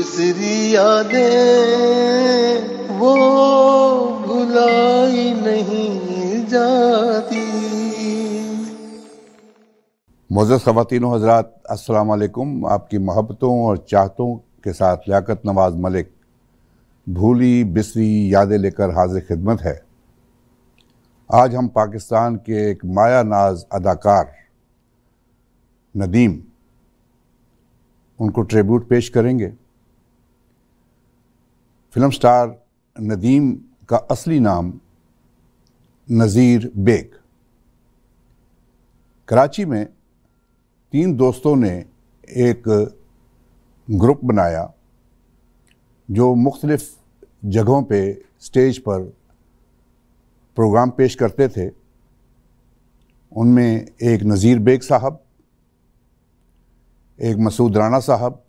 बिसरी यादें वो भुलाई नहीं जाती। मोअज़्ज़ज़ ख़वातीन व हज़रात, अस्सलाम वालेकुम। आपकी मोहब्बतों और चाहतों के साथ लियाकत नवाज़ मलिक भूली बिसरी यादें लेकर हाजिर खिदमत है। आज हम पाकिस्तान के एक माया नाज अदाकार नदीम, उनको ट्रिब्यूट पेश करेंगे। फिल्म स्टार नदीम का असली नाम नज़ीर बेग। कराची में 3 दोस्तों ने एक ग्रुप बनाया जो मुख्तलिफ जगहों पे स्टेज पर प्रोग्राम पेश करते थे। उनमें एक नज़ीर बेग साहब, एक मसूद राना साहब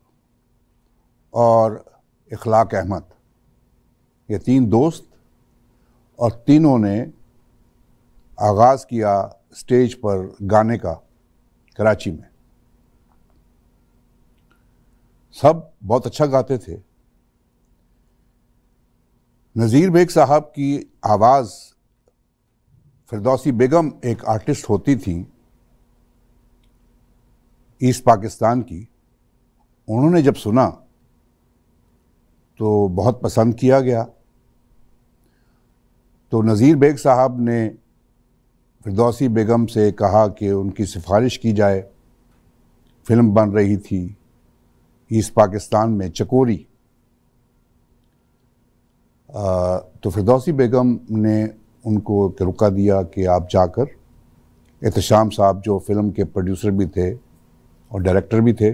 और इखलाक अहमद, ये 3 दोस्त, और तीनों ने आगाज़ किया स्टेज पर गाने का कराची में। सब बहुत अच्छा गाते थे। नज़ीर बेग साहब की आवाज़ फिरदौसी बेगम एक आर्टिस्ट होती थी ईस्ट पाकिस्तान की। उन्होंने जब सुना तो बहुत पसंद किया गया। तो नज़ीर बेग साहब ने फिरदौसी बेगम से कहा कि उनकी सिफारिश की जाए। फिल्म बन रही थी ईस्ट पाकिस्तान में, चकोरी। तो फिरदौसी बेगम ने उनको रुका दिया कि आप जाकर, एहतशाम साहब जो फिल्म के प्रोड्यूसर भी थे और डायरेक्टर भी थे,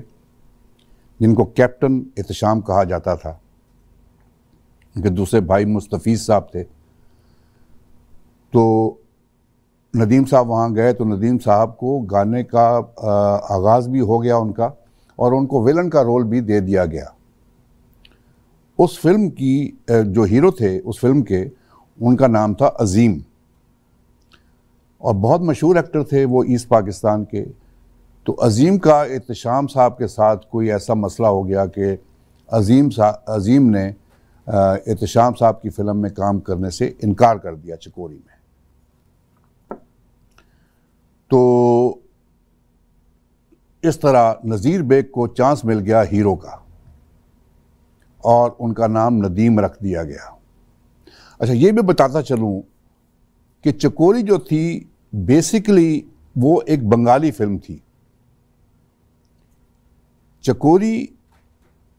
जिनको कैप्टन एहतशाम कहा जाता था, उनके दूसरे भाई मुस्तफ़ीज़ साहब थे। तो नदीम साहब वहाँ गए तो नदीम साहब को गाने का आगाज़ भी हो गया उनका, और उनको विलन का रोल भी दे दिया गया। उस फिल्म की जो हीरो थे उस फिल्म के, उनका नाम था अज़ीम, और बहुत मशहूर एक्टर थे वो ईस्ट पाकिस्तान के। तो अज़ीम का एहतशाम साहब के साथ कोई ऐसा मसला हो गया कि अज़ीम ने एहतशाम साहब की फ़िल्म में काम करने से इनकार कर दिया चकोरी में। तो इस तरह नज़ीर बेग को चांस मिल गया हीरो का, और उनका नाम नदीम रख दिया गया। अच्छा, ये भी बताता चलूँ कि चकोरी जो थी बेसिकली वो एक बंगाली फिल्म थी। चकोरी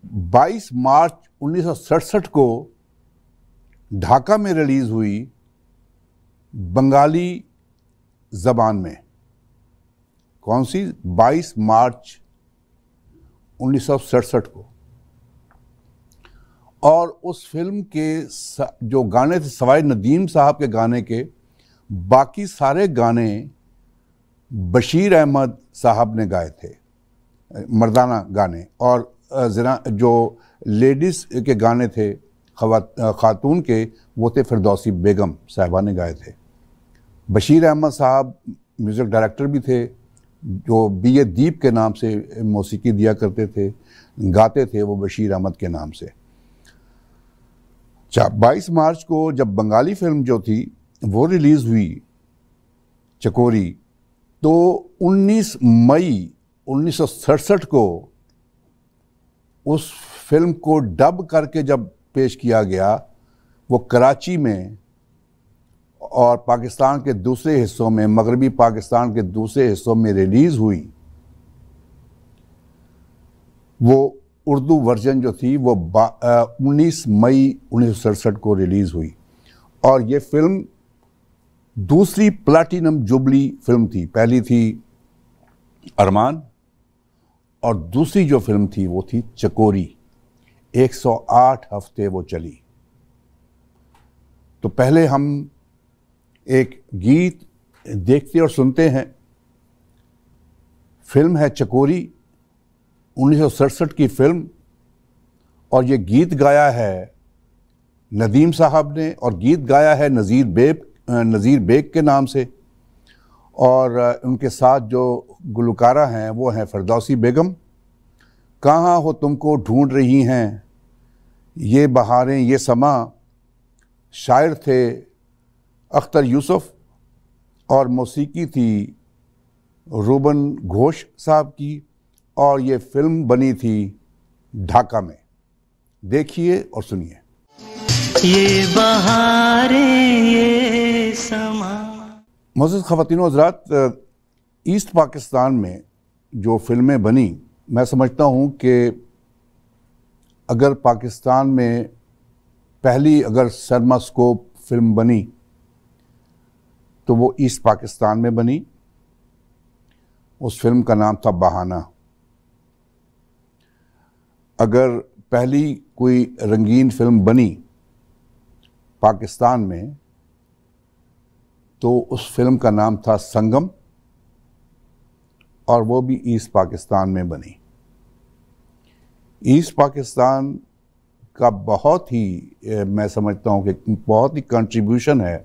22 मार्च 1967 को ढाका में रिलीज़ हुई, बंगाली ज़बान में। कौन सी? 22 मार्च 1967 को। और उस फिल्म के जो गाने थे, सवाए नदीम साहब के गाने के, बाकी सारे गाने बशीर अहमद साहब ने गाए थे, मर्दाना गाने। और ज़रा जो लेडीज़ के गाने थे, खातून के, वो थे फिरदौसी बेगम साहिबा ने गाए थे। बशीर अहमद साहब म्यूज़िक डायरेक्टर भी थे, जो बी ए दीप के नाम से मौसीकी दिया करते थे, गाते थे वो बशीर अहमद के नाम से। 22 मार्च को जब बंगाली फिल्म जो थी वो रिलीज़ हुई चकोरी, तो 19 मई 1967 को उस फिल्म को डब करके जब पेश किया गया, वो कराची में और पाकिस्तान के दूसरे हिस्सों में, मगरबी पाकिस्तान के दूसरे हिस्सों में रिलीज़ हुई। वो उर्दू वर्जन जो थी वो 19 मई 1967 को रिलीज़ हुई। और ये फिल्म दूसरी प्लैटिनम जुबली फिल्म थी। पहली थी अरमान, और दूसरी जो फिल्म थी वो थी चकोरी। 108 हफ्ते वो चली। तो पहले हम एक गीत देखते और सुनते हैं। फिल्म है चकोरी, 1967 की फिल्म, और ये गीत गाया है नदीम साहब ने, और गीत गाया है नज़ीर बेग के नाम से। और उनके साथ जो गुलकारा हैं वो हैं फिरदौसी बेगम। कहाँ हो तुमको ढूंढ रही हैं ये बहारें ये समा, शायर थे अख्तर यूसुफ और मौसीकी थी रूबन घोष साहब की, और ये फिल्म बनी थी ढाका में। देखिए और सुनिए। ये बहारें ये समा। मोअज़्ज़िज़ ख़वातीन व हज़रात, ईस्ट पाकिस्तान में जो फिल्में बनी, मैं समझता हूँ कि अगर पाकिस्तान में पहली अगर सिनेमास्कोप फिल्म बनी तो वो ईस्ट पाकिस्तान में बनी। उस फिल्म का नाम था बहाना। अगर पहली कोई रंगीन फिल्म बनी पाकिस्तान में तो उस फिल्म का नाम था संगम, और वो भी ईस्ट पाकिस्तान में बनी। ईस्ट पाकिस्तान का बहुत ही मैं समझता हूँ कि बहुत ही कंट्रीब्यूशन है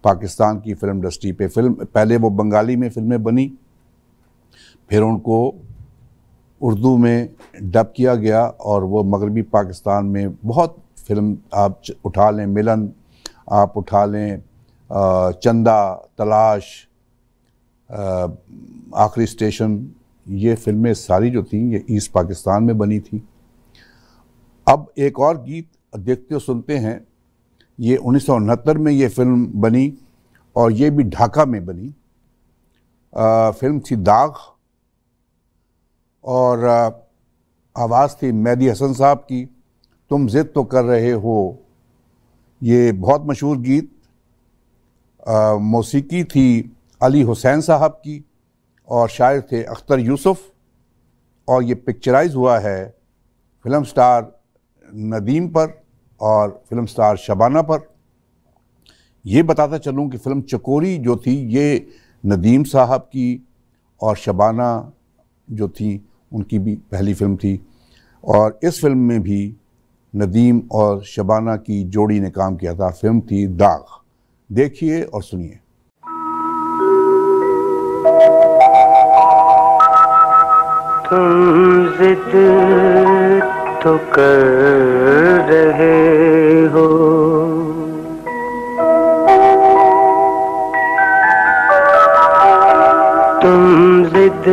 पाकिस्तान की फिल्म इंडस्ट्री पे। फिल्म पहले वो बंगाली में फिल्में बनी, फिर उनको उर्दू में डब किया गया, और वो मगरबी पाकिस्तान में बहुत फिल्म आप उठा लें, मिलन आप उठा लें, चंदा, तलाश, आखिरी स्टेशन, ये फिल्में सारी जो थी ये ईस्ट पाकिस्तान में बनी थी। अब एक और गीत देखते हो सुनते हैं। ये 1969 में ये फिल्म बनी और ये भी ढाका में बनी। फिल्म थी दाग, और आवाज़ थी मेहदी हसन साहब की, तुम ज़िद तो कर रहे हो। ये बहुत मशहूर गीत। मौसीकी थी अली हुसैन साहब की और शायर थे अख्तर यूसुफ, और ये पिक्चराइज हुआ है फिल्म स्टार नदीम पर और फिल्म स्टार शबाना पर। ये बताता चलूँ कि फ़िल्म चकोरी जो थी ये नदीम साहब की और शबाना जो थी उनकी भी पहली फिल्म थी, और इस फिल्म में भी नदीम और शबाना की जोड़ी ने काम किया था। फिल्म थी दाग। देखिए और सुनिए। तुम जिद तो कर रहे हो, तुम जिद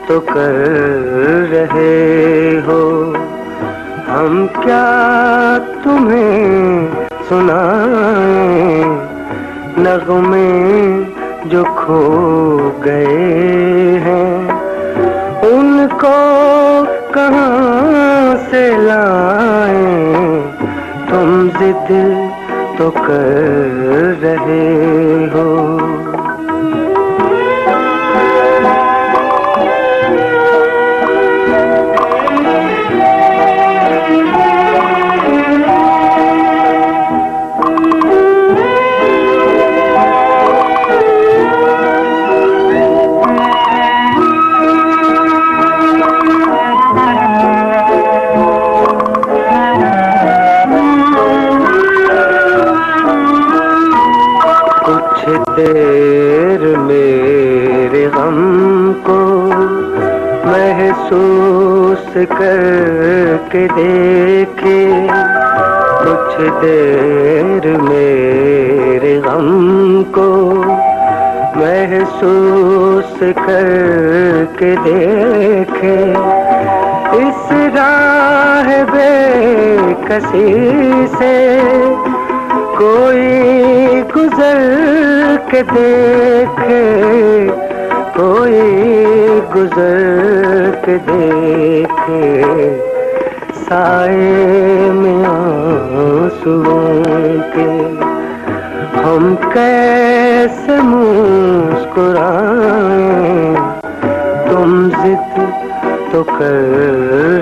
तो कर रहे हो, हम क्या तुम्हें सुनाएं नगमे जो खो गए हैं, उनको कहाँ से लाएं। तुम जिद तो कर रहे हो। देर मेरे गम को महसूस करके देखे, कुछ देर मेरे गम को महसूस करके देखे, इस राह बेकसी से कोई गुजर के देखे, कोई गुजर के देखे, साए में आंसुओं के हम कैसे मुस्कुराएं। तुम जिद तो कर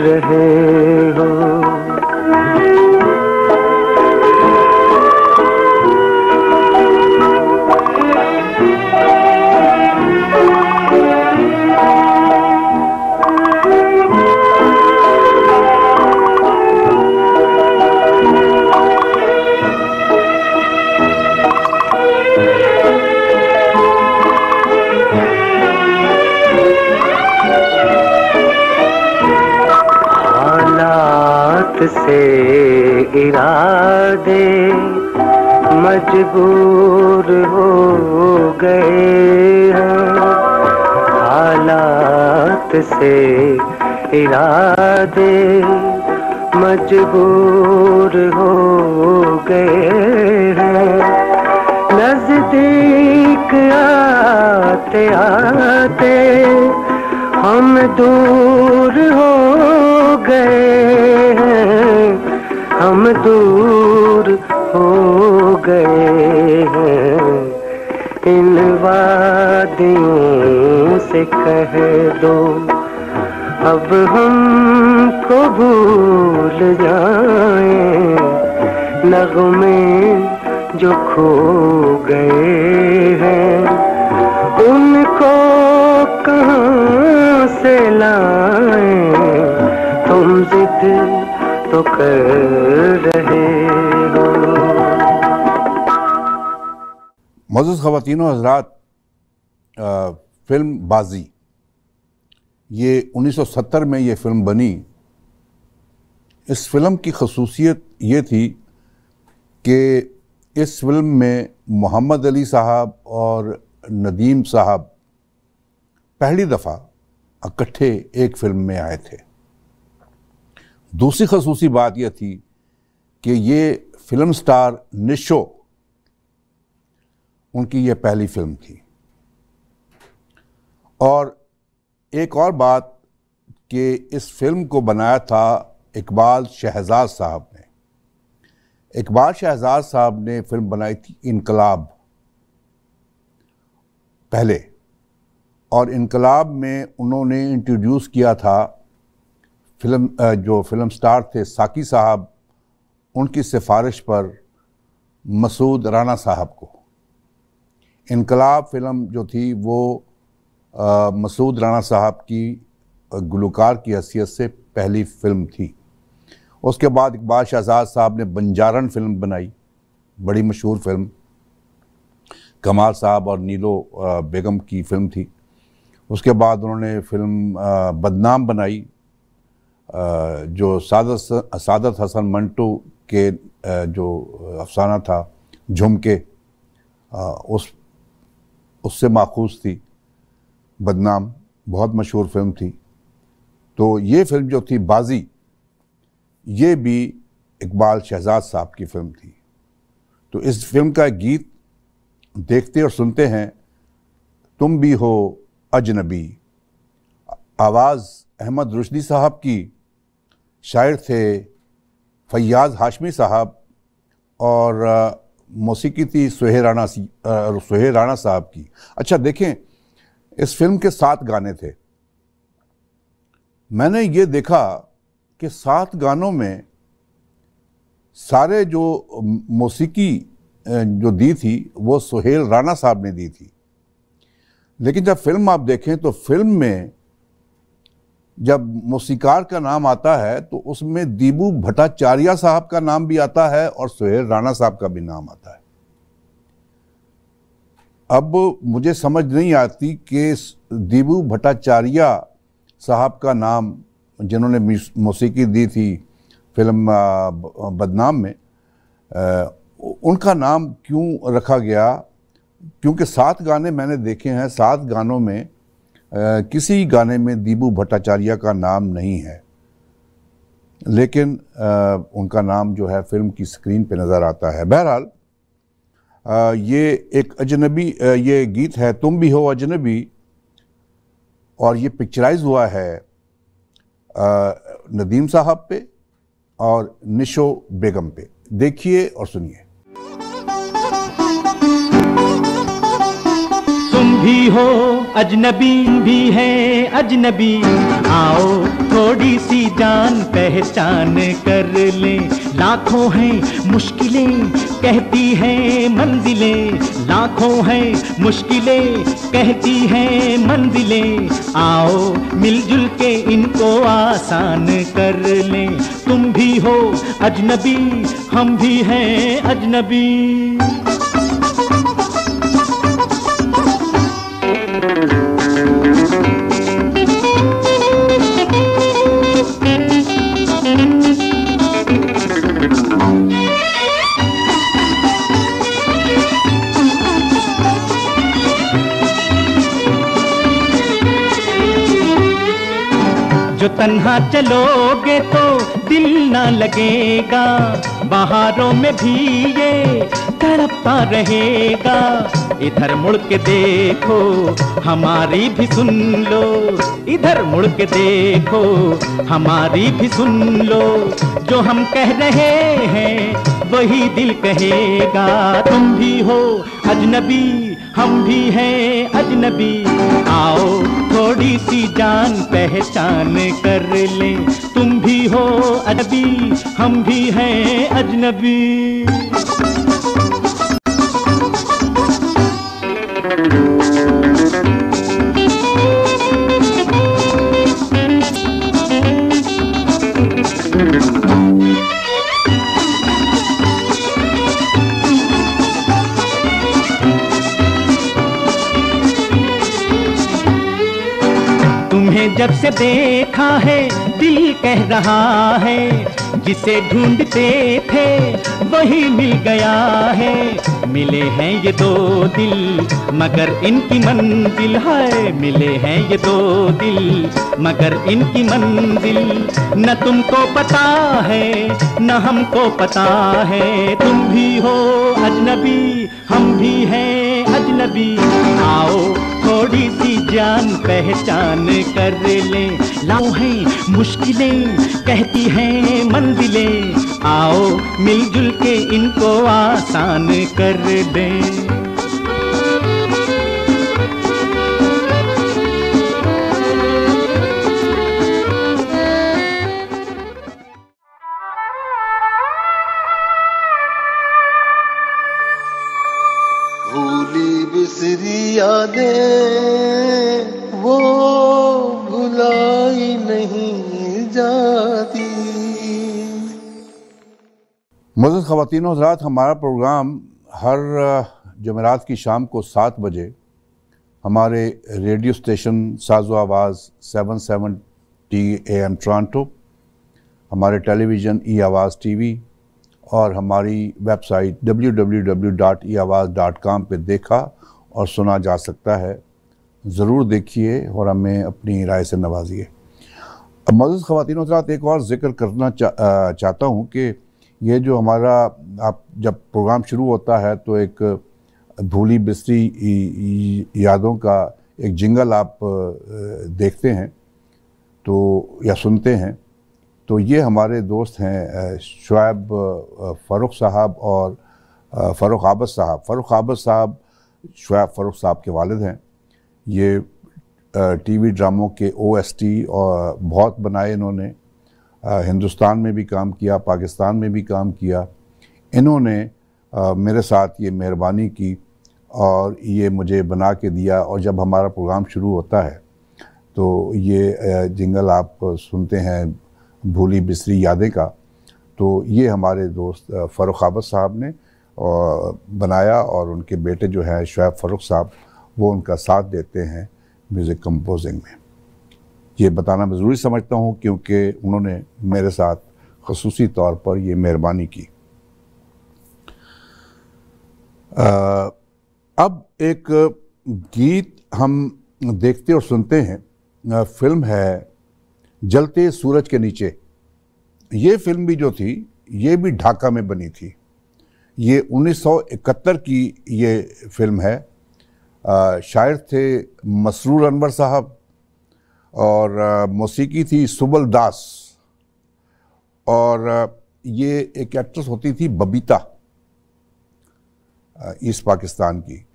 रहे हो। से इरादे मजबूर हो गए हैं, हालात से इरादे मजबूर हो गए हैं, नजदीक आते आते हम दूर हो गए हैं, हम दूर हो गए हैं। इन वादियों से कह दो अब हमको भूल जाएं, नगमे जो खो गए हैं उनको कहाँ से लाएं, तुम जिद तो कर रहे हो। मौजूद ख़वातीन व हज़रात, फिल्म बाजी, ये 1970 में ये फिल्म बनी। इस फिल्म की खसूसियत ये थी कि इस फिल्म में मोहम्मद अली साहब और नदीम साहब पहली दफ़ा इकट्ठे एक फिल्म में आए थे। दूसरी खसूसी बात यह थी कि ये फिल्म स्टार निशो, उनकी यह पहली फिल्म थी। और एक और बात कि इस फिल्म को बनाया था इकबाल शहजाद साहब ने। इकबाल शहजाद साहब ने फिल्म बनाई थी इनकलाब पहले, और इनकलाब में उन्होंने इंट्रोड्यूस किया था जो फिल्म स्टार थे साकी साहब, उनकी सिफारिश पर मसूद राना साहब को। इनकलाब फिल्म जो थी वो मसूद राना साहब की गुलकार की हैसियत से पहली फिल्म थी। उसके बाद इकबाल शहजाद साहब ने बंजारन फिल्म बनाई, बड़ी मशहूर फिल्म, कमाल साहब और नीलो बेगम की फिल्म थी। उसके बाद उन्होंने फिल्म बदनाम बनाई, जो सादत हसन मंटू के जो अफसाना था झुमके, उससे माखूज थी बदनाम, बहुत मशहूर फिल्म थी। तो ये फिल्म जो थी बाजी, ये भी इकबाल शहजाद साहब की फिल्म थी। तो इस फिल्म का गीत देखते और सुनते हैं, तुम भी हो अजनबी। आवाज़ अहमद रुश्दी साहब की, शायर थे फैयाज़ हाशमी साहब, और मौसीकी थी सुहेल राणा साहब की। अच्छा देखें, इस फिल्म के 7 गाने थे। मैंने ये देखा कि 7 गानों में सारे जो मौसीकी जो दी थी वो सुहेल राणा साहब ने दी थी। लेकिन जब फिल्म आप देखें तो फिल्म में जब मौसीकार का नाम आता है तो उसमें दीबू भट्टाचार्य साहब का नाम भी आता है और सुहेल राणा साहब का भी नाम आता है। अब मुझे समझ नहीं आती कि दीबू भट्टाचार्य साहब का नाम, जिन्होंने मौसीकी दी थी फिल्म बदनाम में, उनका नाम क्यों रखा गया, क्योंकि 7 गाने मैंने देखे हैं, 7 गानों में किसी गाने में दीबू भट्टाचार्य का नाम नहीं है, लेकिन उनका नाम जो है फिल्म की स्क्रीन पे नज़र आता है। बहरहाल ये एक अजनबी, ये गीत है तुम भी हो अजनबी, और ये पिक्चराइज हुआ है नदीम साहब पे और निशो बेगम पे। देखिए और सुनिए। तुम भी हो अजनबी भी है अजनबी, आओ थोड़ी सी जान पहचान कर ले। लाखों हैं मुश्किलें कहती हैं मंजिलें, लाखों हैं मुश्किलें कहती हैं मंजिलें, आओ मिलजुल के इनको आसान कर ले। तुम भी हो अजनबी हम भी हैं अजनबी। जो तन्हा चलोगे तो दिल ना लगेगा, बहारों में भी ये तड़पता रहेगा। इधर मुड़ के देखो हमारी भी सुन लो, इधर मुड़ के देखो हमारी भी सुन लो। जो हम कह रहे हैं वही दिल कहेगा। तुम भी हो अजनबी, हम भी हैं अजनबी, आओ थोड़ी सी जान पहचान कर ले। तुम भी हो अजनबी, हम भी हैं अजनबी। तुम्हें जब से देखा है दिल कह रहा है, जिसे ढूंढते थे वही मिल गया है। मिले हैं ये दो दिल मगर इनकी मंजिल है, मिले हैं ये दो दिल मगर इनकी मंजिल न तुमको पता है न हमको पता है। तुम भी हो अजनबी, हम भी हैं अजनबी, आओ थोड़ी सी जान पहचान कर ले। लाओ हैं मुश्किलें कहती हैं मंजिलें, आओ मिलजुल के इनको आसान कर दें। भूली बिसरी यादें वो भुलाई नहीं जाती। मुअज़्ज़ज़ ख़वातीन व हज़रात, हमारा प्रोग्राम हर जुमेरात की शाम को 7 बजे हमारे रेडियो स्टेशन साज़ो आवाज़ 770 AM टोरंटो, हमारे टेलीविज़न ई आवाज़ टीवी और हमारी वेबसाइट www.eawaz.com पे देखा और सुना जा सकता है। ज़रूर देखिए और हमें अपनी राय से नवाजिए। अब मुअज़्ज़ज़ ख़वातीन व हज़रात, एक और ज़िक्र करना चाहता हूँ कि ये जो हमारा आप जब प्रोग्राम शुरू होता है तो एक भूली बिसरी यादों का एक जिंगल आप देखते हैं तो या सुनते हैं, तो ये हमारे दोस्त हैं शुएब फ़ारूक साहब और फ़ारूक आबद साहब। फ़ारूक आबद साहब शुएब फ़ारूक साहब के वालिद हैं। ये टीवी ड्रामों के OST और बहुत बनाए इन्होंने, हिंदुस्तान में भी काम किया, पाकिस्तान में भी काम किया। इन्होंने मेरे साथ ये मेहरबानी की और ये मुझे बना के दिया, और जब हमारा प्रोग्राम शुरू होता है तो ये जिंगल आप सुनते हैं भूली बिसरी यादें का, तो ये हमारे दोस्त फ़ारूक आबद साहब ने बनाया और उनके बेटे जो हैं शुएब फ़ारूक साहब, वो उनका साथ देते हैं म्यूज़िक कंपोजिंग में। ये बताना मैं ज़रूरी समझता हूँ क्योंकि उन्होंने मेरे साथ ख़ुसूसी तौर पर ये मेहरबानी की। अब एक गीत हम देखते और सुनते हैं। फिल्म है जलते सूरज के नीचे। ये फिल्म भी जो थी ये भी ढाका में बनी थी। ये 1971 की ये फिल्म है। शायर थे मसरूर अनवर साहब और मौसीकी थी सुबल दास, और ये एक एक्ट्रेस होती थी बबीता, ईस्ट पाकिस्तान की,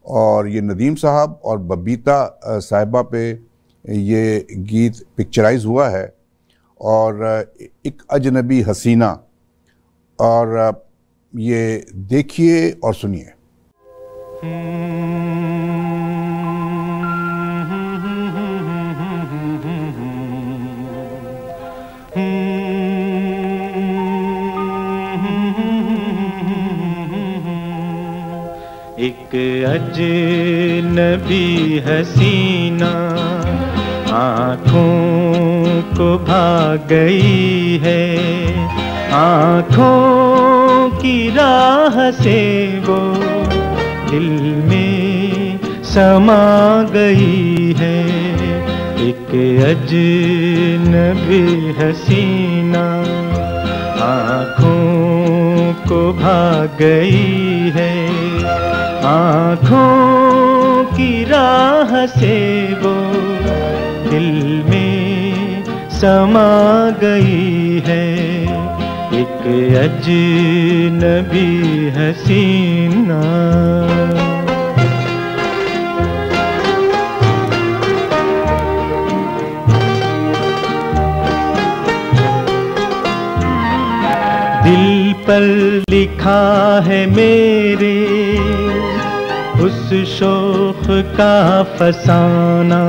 और ये नदीम साहब और बबीता साहिबा पे ये गीत पिक्चराइज हुआ है। और एक अजनबी हसीना, और ये देखिए और सुनिए। एक अजनबी हसीना आँखों को भा गई है, आँखों की राह से वो दिल में समा गई है। एक अजनबी हसीना आँखों को भाग गई है, आँखों की राह से वो दिल में समा गई है। एक अजनबी हसीना। दिल पर लिखा है मेरे उस शौक का फसाना,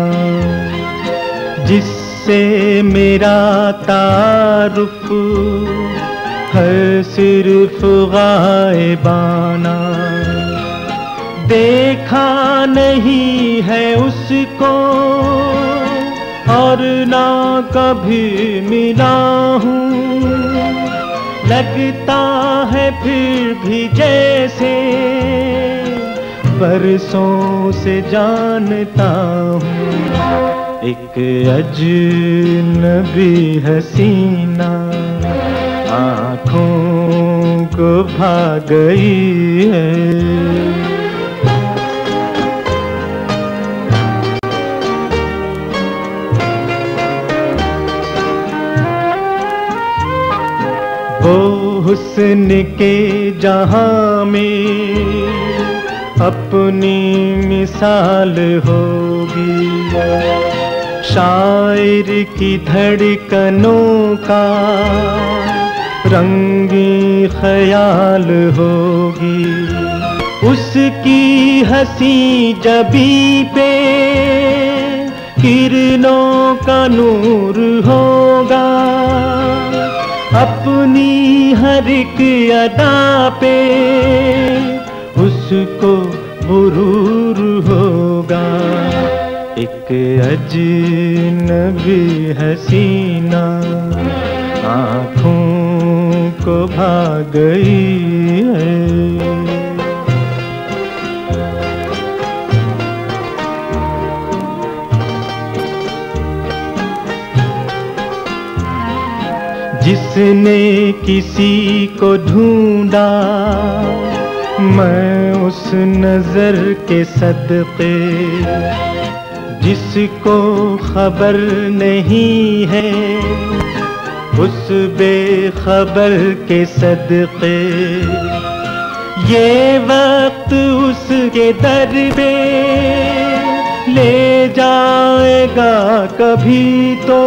जिससे मेरा तारुफ है सिर्फ गायबाना। देखा नहीं है उसको और ना कभी मिला हूँ, लगता है फिर भी जैसे बरसों से जानता हूँ। एक अजनबी हसीना आँखों को भाग गई है। वो हुस्न के जहां में अपनी मिसाल होगी, शायर की धड़कनों का रंगी ख्याल होगी। उसकी हंसी जबी पे किरणों का नूर होगा, अपनी हर एक अदा पे उसको गुरूर होगा। एक अजनबी हसीना आँखों को भाग गई है। जिसने किसी को ढूंढा मैं उस नजर के सदके, जिसको खबर नहीं है उस बेखबर के सदके, ये वक्त उसके दर पे ले जाएगा कभी तो,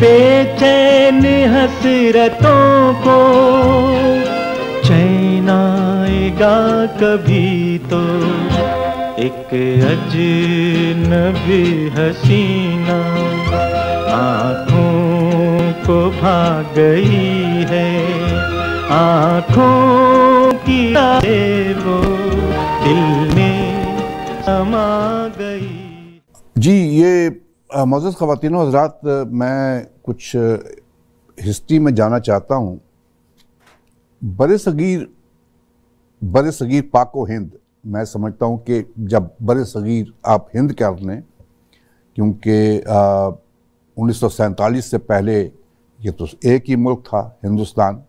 बेचैन हसरतों को चैन आएगा कभी तो। एक अजनबी हसीना आँखों को भाग गई है, आँखों की वो दिल में समा गई। जी, ये मोअज़्ज़ज़ ख़वातीन व हज़रात, मैं कुछ हिस्ट्री में जाना चाहता हूँ। बरसगीर पाक व हिंद, मैं समझता हूँ कि जब बरसगीर आप हिंद कर लें, क्योंकि 1947 से पहले ये तो एक ही मुल्क था, हिंदुस्तान।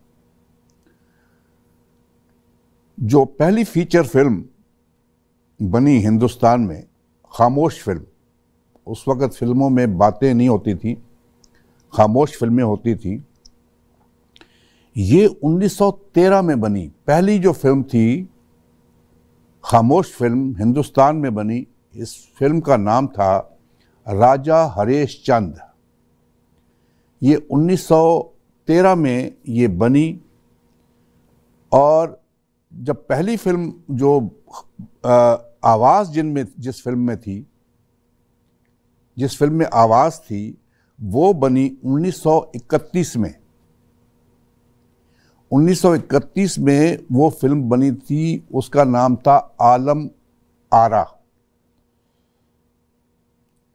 जो पहली फीचर फिल्म बनी हिंदुस्तान में, खामोश फिल्म, उस वक़्त फिल्मों में बातें नहीं होती थी, खामोश फिल्में होती थी। ये 1913 में बनी पहली जो फिल्म थी, खामोश फिल्म हिंदुस्तान में बनी। इस फिल्म का नाम था राजा हरेश चंद। ये 1913 में ये बनी, और जब पहली फिल्म जो आवाज़ जिस फिल्म में थी, जिस फिल्म में आवाज़ थी, वो बनी 1931 में। 1931 में वो फिल्म बनी थी, उसका नाम था आलम आरा।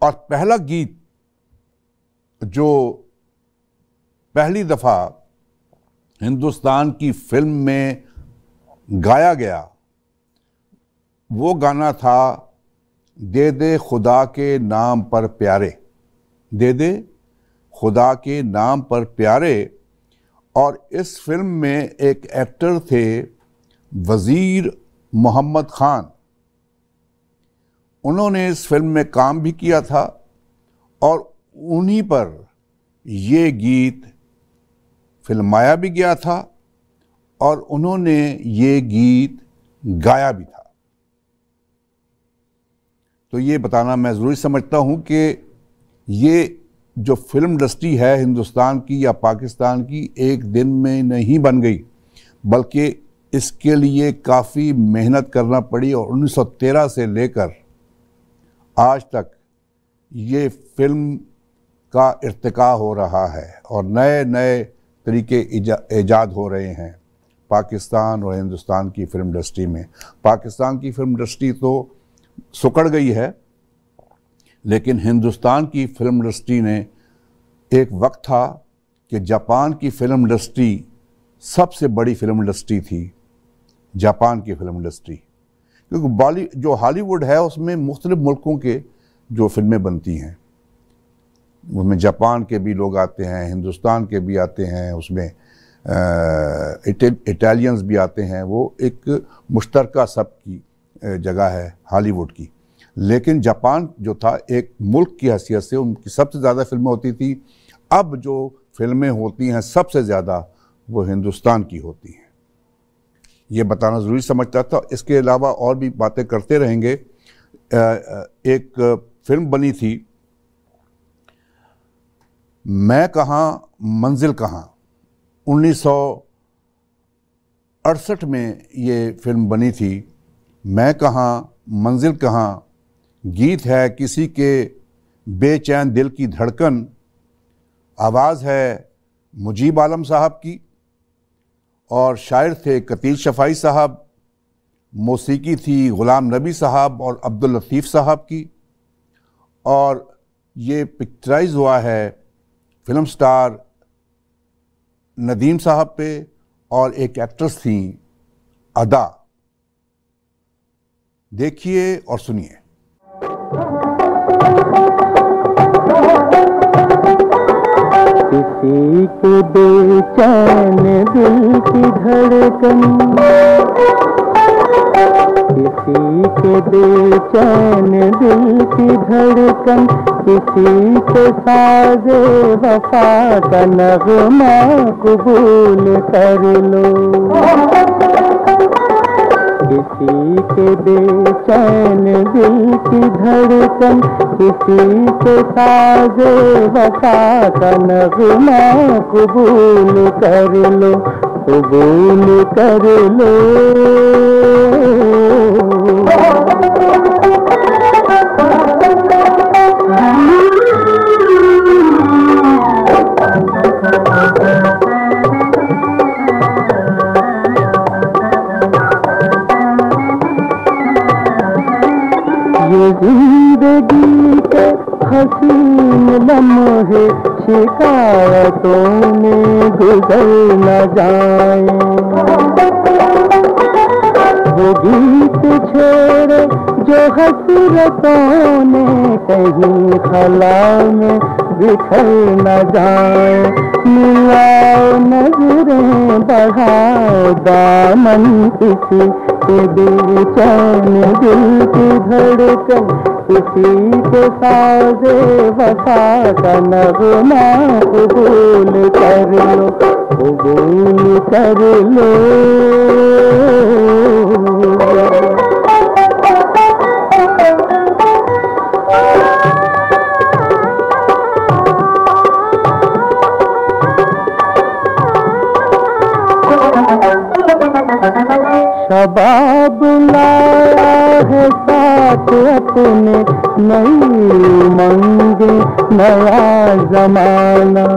और पहला गीत जो पहली दफ़ा हिंदुस्तान की फिल्म में गाया गया, वो गाना था दे दे खुदा के नाम पर प्यारे, दे दे खुदा के नाम पर प्यारे। और इस फिल्म में एक एक्टर थे वज़ीर मोहम्मद ख़ान, उन्होंने इस फिल्म में काम भी किया था और उन्हीं पर ये गीत फिल्माया भी गया था और उन्होंने ये गीत गाया भी था। तो ये बताना मैं ज़रूरी समझता हूँ कि ये जो फिल्म इंडस्ट्री है हिंदुस्तान की या पाकिस्तान की, एक दिन में नहीं बन गई, बल्कि इसके लिए काफ़ी मेहनत करना पड़ी और 1913 से लेकर आज तक ये फिल्म का इर्तिका हो रहा है और नए नए तरीके ईजाद हो रहे हैं पाकिस्तान और हिंदुस्तान की फिल्म इंडस्ट्री में। पाकिस्तान की फिल्म इंडस्ट्री तो सुकड़ गई है, लेकिन हिंदुस्तान की फिल्म इंडस्ट्री ने, एक वक्त था कि जापान की फिल्म इंडस्ट्री सबसे बड़ी फिल्म इंडस्ट्री थी, जापान की फिल्म इंडस्ट्री, क्योंकि जो हॉलीवुड है उसमें मुख्तलिफ मुल्कों के जो फिल्में बनती हैं, उसमें जापान के भी लोग आते हैं, हिंदुस्तान के भी आते हैं, उसमें इटालियंस भी आते हैं। वो एक मुश्तरका सब की जगह है हॉलीवुड की। लेकिन जापान जो था एक मुल्क की हैसियत से उनकी सबसे ज़्यादा फिल्में होती थी। अब जो फिल्में होती हैं सबसे ज़्यादा वो हिंदुस्तान की होती हैं। ये बताना ज़रूरी समझता था। इसके अलावा और भी बातें करते रहेंगे। एक फिल्म बनी थी मैं कहाँ मंजिल कहाँ, 1968 में ये फिल्म बनी थी। मैं कहाँ मंजिल कहाँ, गीत है किसी के बेचैन दिल की धड़कन, आवाज़ है मुजीब आलम साहब की और शायर थे कतील शफ़ाई साहब, मौसीकी थी ग़ुलाम नबी साहब और अब्दुल लतीफ़ साहब की। और ये पिक्चराइज हुआ है फिल्म स्टार नदीम साहब पे और एक एक्ट्रेस थी अदा। देखिए और सुनिए। किसी के बेचैन दिल की धड़कन, किसी के बेचैन दिल की धड़कन, किसी के साज़े वफा का नग़मा कबूल कर लो। किसी के बेचैन दिल की धड़कन, किसी के साज़े वफा का नग़मा कबूल कर लो, कबूल कर लो। ये जिंदगी के हसीन लम्हे शिकायतों में गुजर न जाए, वो गीत छेड़े जो हसरतों ने कहीं खला में बिखर न जाए। मिलाओ नजरें बढ़ाओ दामन किसी के बेचैन दिल की धड़कन, किसी के साज़े वफा का नग़मा कबूल कर लो, कबूल कर लो। शबाब लाया है साथ अपने नई उमंगे नया जमाना,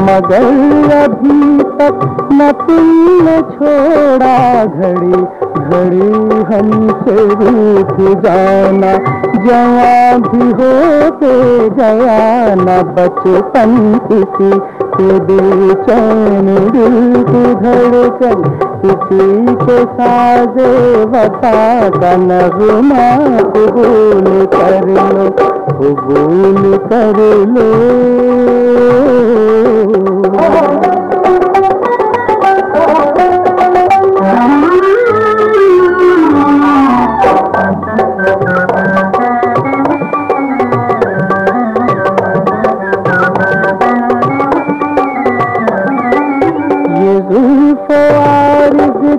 मगर अभी तक न तुमने छोड़ा घड़ी घड़ी हमसे रूठ जाना। जवां भी हो के गया न बचपन किसी के बेचैन दिल की धड़कन, किसी के साजे वफा का नगमा कबूल कर लो, कबूल कर लो।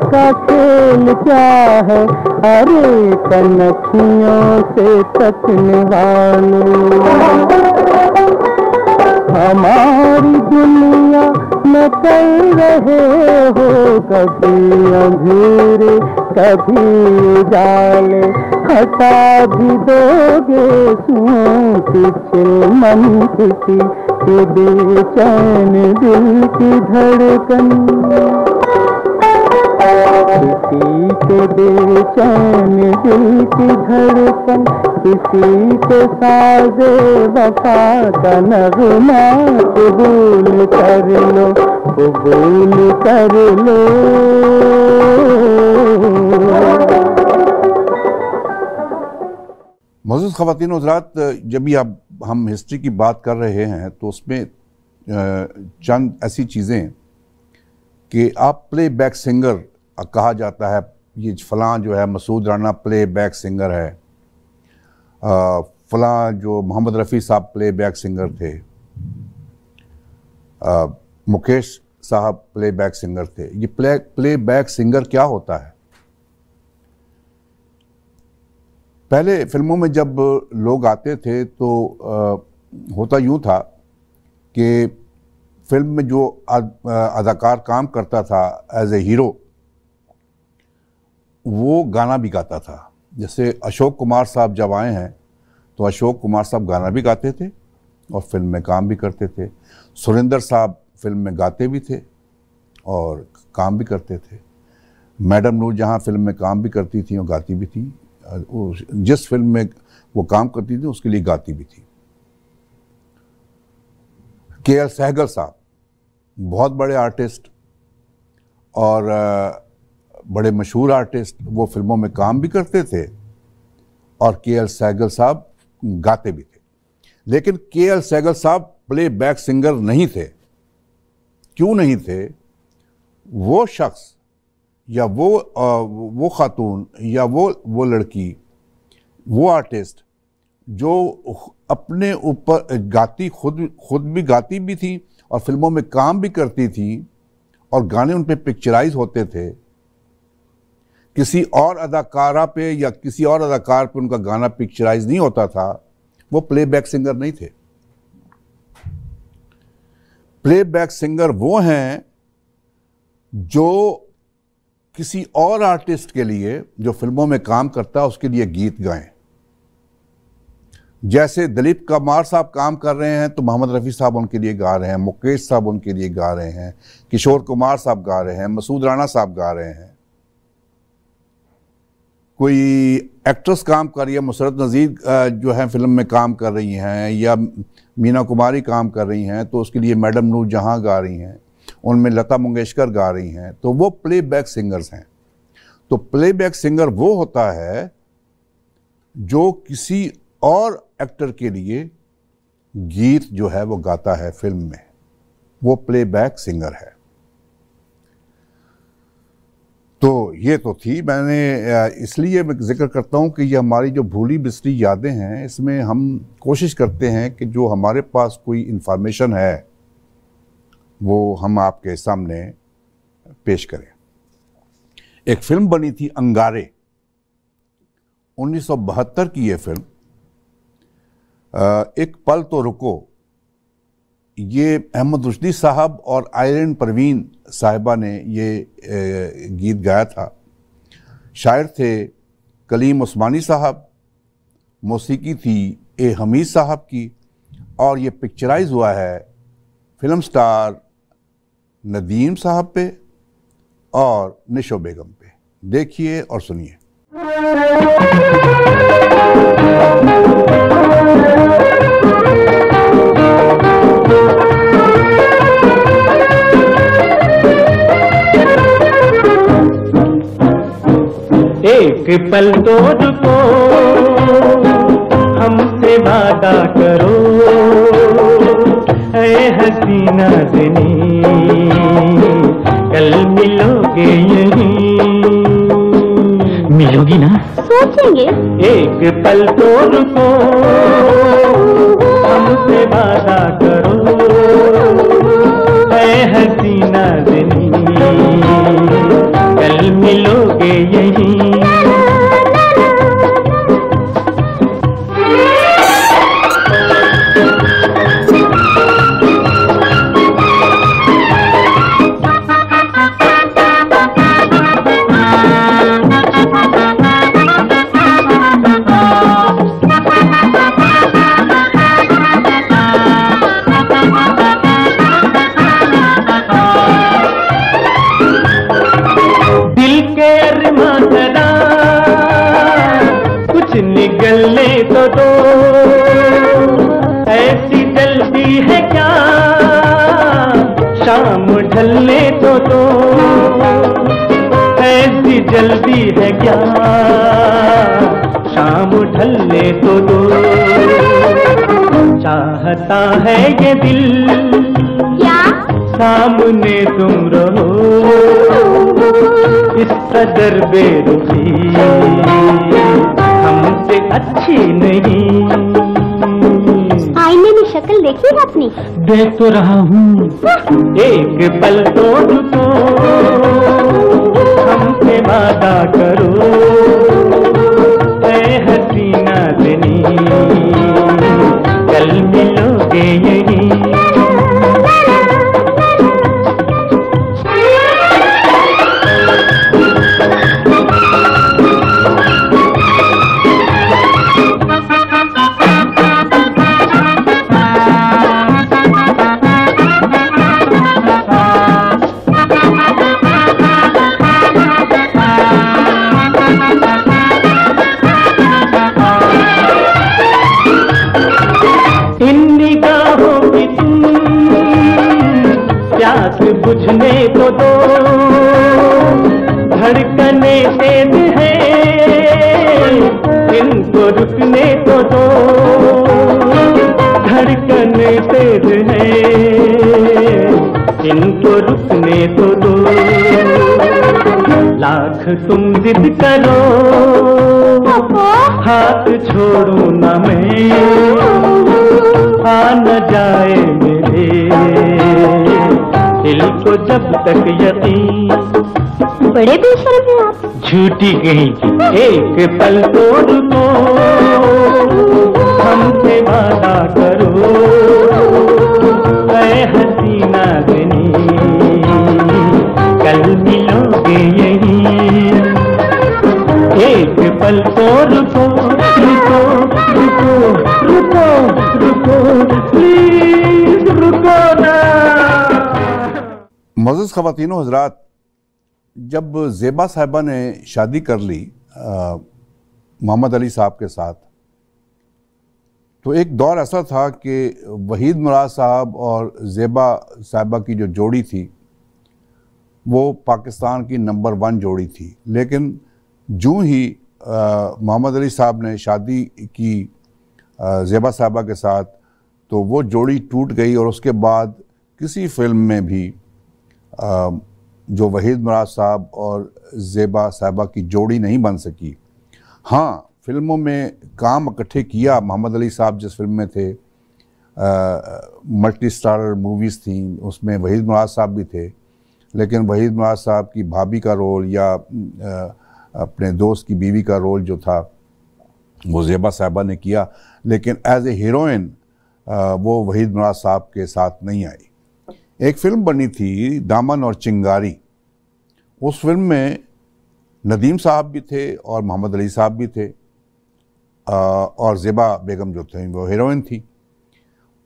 का खेल क्या है, अरे कनखियों से तकने वालों, हमारी दुनिया में कर रहे हो कभी अंधेरे कभी उजाले, हटा भी दोगे पीछे मन किसी के बेचैन दिल की धड़कन, किसी के बेचैन दिल की धड़कन, किसी के साजे वफा का नगमा कबूल कर लो, कबूल कर लो। मौजूद ख़वातीन हज़रात, जब भी अब हम हिस्ट्री की बात कर रहे हैं तो उसमें चंद ऐसी चीज़ें कि आप प्ले बैक सिंगर कहा जाता है, ये फ़लाँ जो है Masood Rana playback singer है, फ़लाँ जो मोहम्मद रफ़ी साहब प्ले बैक सिंगर थे, मुकेश साहब प्ले बैक सिंगर थे। ये प्ले बैक सिंगर क्या होता है? पहले फिल्मों में जब लोग आते थे तो होता यूँ था कि फिल्म में जो अदाकार काम करता था एज ए हीरो, वो गाना भी गाता था। जैसे अशोक कुमार साहब जब आए हैं तो अशोक कुमार साहब गाना भी गाते थे और फिल्म में काम भी करते थे। सुरेंद्र साहब फिल्म में गाते भी थे और काम भी करते थे। मैडम नूरजहां फिल्म में काम भी करती थी और गाती भी थी। जिस फिल्म में वो काम करती थी उसके लिए गाती भी थी। के.एल. सहगल साहब बहुत बड़े आर्टिस्ट और बड़े मशहूर आर्टिस्ट, वो फिल्मों में काम भी करते थे और के.एल. सहगल साहब गाते भी थे। लेकिन के.एल. सहगल साहब प्ले बैक सिंगर नहीं थे। क्यों नहीं थे? वो शख्स या वो खातून या वो लड़की, वो आर्टिस्ट जो अपने ऊपर गाती, खुद भी गाती भी थी और फिल्मों में काम भी करती थी और गाने उन पे पिक्चराइज होते थे, किसी और अदाकारा पे या किसी और अदाकार पे उनका गाना पिक्चराइज नहीं होता था, वो प्लेबैक सिंगर नहीं थे। प्लेबैक सिंगर वो हैं जो किसी और आर्टिस्ट के लिए जो फिल्मों में काम करता है उसके लिए गीत गाएं। जैसे दिलीप कुमार साहब काम कर रहे हैं तो मोहम्मद रफ़ी साहब उनके लिए गा रहे हैं, मुकेश साहब उनके लिए गा रहे हैं, किशोर कुमार साहब गा रहे हैं, मसूद राना साहब गा रहे हैं। कोई एक्ट्रेस काम कर रही है, मुसरत नज़ीर जो है फिल्म में काम कर रही हैं या मीना कुमारी काम कर रही हैं तो उसके लिए मैडम नूरजहां गा रही हैं, उनमें लता मंगेशकर गा रही हैं, तो वो प्लेबैक सिंगर्स हैं। तो प्लेबैक सिंगर वो होता है जो किसी और एक्टर के लिए गीत जो है वो गाता है फिल्म में, वो प्लेबैक सिंगर है। तो ये तो थी, मैंने इसलिए मैं जिक्र करता हूँ कि ये हमारी जो भूली बिसरी यादें हैं, इसमें हम कोशिश करते हैं कि जो हमारे पास कोई इंफॉर्मेशन है वो हम आपके सामने पेश करें। एक फिल्म बनी थी अंगारे, 1972 की ये फिल्म, एक पल तो रुको, ये अहमद रुश्दी साहब और आयरन परवीन साहिबा ने ये गीत गाया था। शायर थे कलीम उस्मानी साहब, मौसीकी थी ए हमीद साहब की और ये पिक्चराइज हुआ है फिल्म स्टार नदीम साहब पे और निशो बेगम पे। देखिए और सुनिए। एक पल तो रुको, हमसे वादा करो, ऐ हसीना ज़नी, कल मिलोगे यहीं। मिलोगी ना? सोचेंगे। एक पल तो रुको, हमसे वादा करो, ऐ हसीना ज़नी, कल मिलोगे यहीं। निकलने तो दो, ऐसी जल्दी है क्या, शाम ढलने तो दो, ऐसी जल्दी है क्या, शाम ढलने तो दो। चाहता है ये दिल क्या सामने तुम रहो, इस कदर बेरुखी हमसे अच्छी नहीं। आईने में शक्ल देखी है अपनी? देख तो रहा हूँ। एक पल तो रुको, हमसे वादा करो, ऐ हसीना ज़नी, कल मिलोगे यहीं। बुझने तो दो, धड़कने तेज है, इनको रुकने तो दो, धड़कने तेज है, इनको रुकने तो दो। लाख तुम जिद करो, हाथ छोड़ू ना मैं, आ न जाए मेरे दिल को जब तक यकीन। बड़े बेशर्म हैं आप। झूठी कहीं की। एक पल तो रुको, हमसे वादा करो, ऐ हसीना ज़नी, कल मिलोगे यहीं। एक पल तो रुको, रुको, रुको, रुको, रुको, प्लीज रुको ना। मोअज़्ज़ज़ ख़वातीनो हज़रात, जब ज़ेबा साहिबा ने शादी कर ली मोहम्मद अली साहब के साथ, तो एक दौर ऐसा था कि वहीद मुराद साहब और ज़ेबा साहिबा की जो जोड़ी थी वो पाकिस्तान की नंबर 1 जोड़ी थी। लेकिन जूँ ही मोहम्मद अली साहब ने शादी की ज़ेबा साहिबा के साथ, तो वो जोड़ी टूट गई और उसके बाद किसी फिल्म में भी जो वहीद मुराद साहब और ज़ेबा साहिबा की जोड़ी नहीं बन सकी। हाँ, फिल्मों में काम इकट्ठे किया मोहम्मद अली साहब जिस फिल्म में थे, मल्टी स्टारर मूवीज़ थी, उसमें वहीद मुराद साहब भी थे, लेकिन वहीद मुराद साहब की भाभी का रोल या अपने दोस्त की बीवी का रोल जो था वो ज़ेबा साहिबा ने किया, लेकिन एज ए हीरोइन वो वहीद मुराद साहब के साथ नहीं आई। एक फ़िल्म बनी थी दामन और चिंगारी, उस फिल्म में नदीम साहब भी थे और मोहम्मद अली साहब भी थे, और ज़ेबा बेगम जो थी वो हीरोइन थी।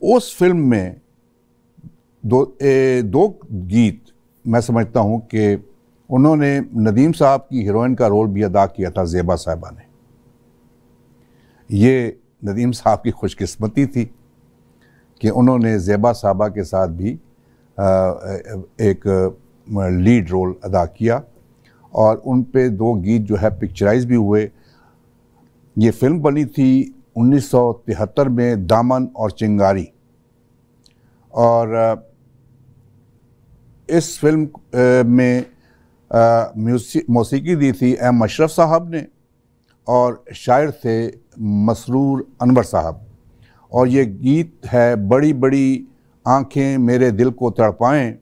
उस फिल्म में दो गीत मैं समझता हूँ कि उन्होंने नदीम साहब की हीरोइन का रोल भी अदा किया था ज़ेबा साहिबा ने। ये नदीम साहब की खुशकिस्मती थी कि उन्होंने ज़ेबा साहिबा के साथ भी एक लीड रोल अदा किया, और उन पे 2 गीत जो है पिक्चराइज भी हुए। ये फिल्म बनी थी 1973 में, दामन और चिंगारी। और इस फिल्म में मौसीकी दी थी एम अशरफ साहब ने और शायर थे मसरूर अनवर साहब। और ये गीत है बड़ी बड़ी आंखें मेरे दिल को तड़पाएं।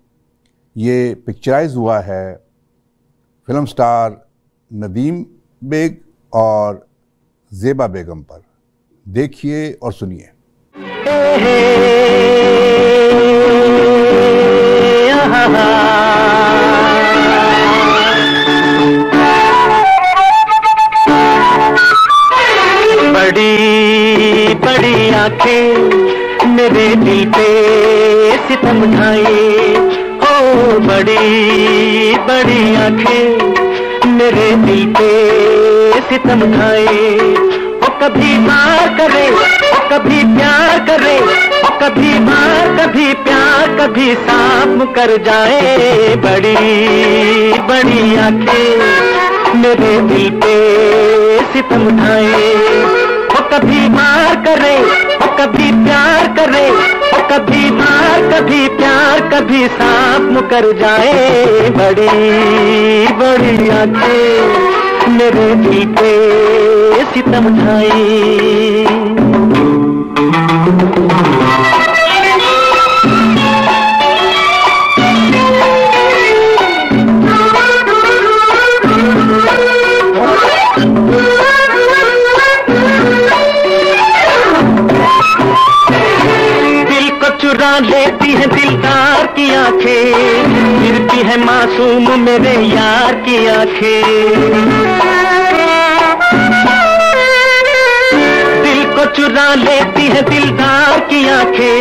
ये पिक्चराइज हुआ है फिल्म स्टार नदीम बेग और ज़ेबा बेगम पर। देखिए और सुनिए। बड़ी बड़ी आंखें मेरे दिल पे सितम ढाए, ओ बड़ी बड़ी आंखें मेरे दिल पे सितम ढाए। वो कभी मार करे, वो कभी प्यार करे, वो कभी मार कभी प्यार कभी साफ कर जाए। बड़ी बड़ी आंखें मेरे दिल पे सितम ढाए। वो कभी मार करे, वो कभी प्यार करे, वो कभी मार कभी प्यार कभी साफ कर जाए। बड़ी बड़ी आंखें मेरे दिल पे सितम ढाए। चुरा लेती है दिलदार की आंखें, गिरती है मासूम मेरे यार की आंखें। दिल को चुरा लेती है दिलदार की आंखें,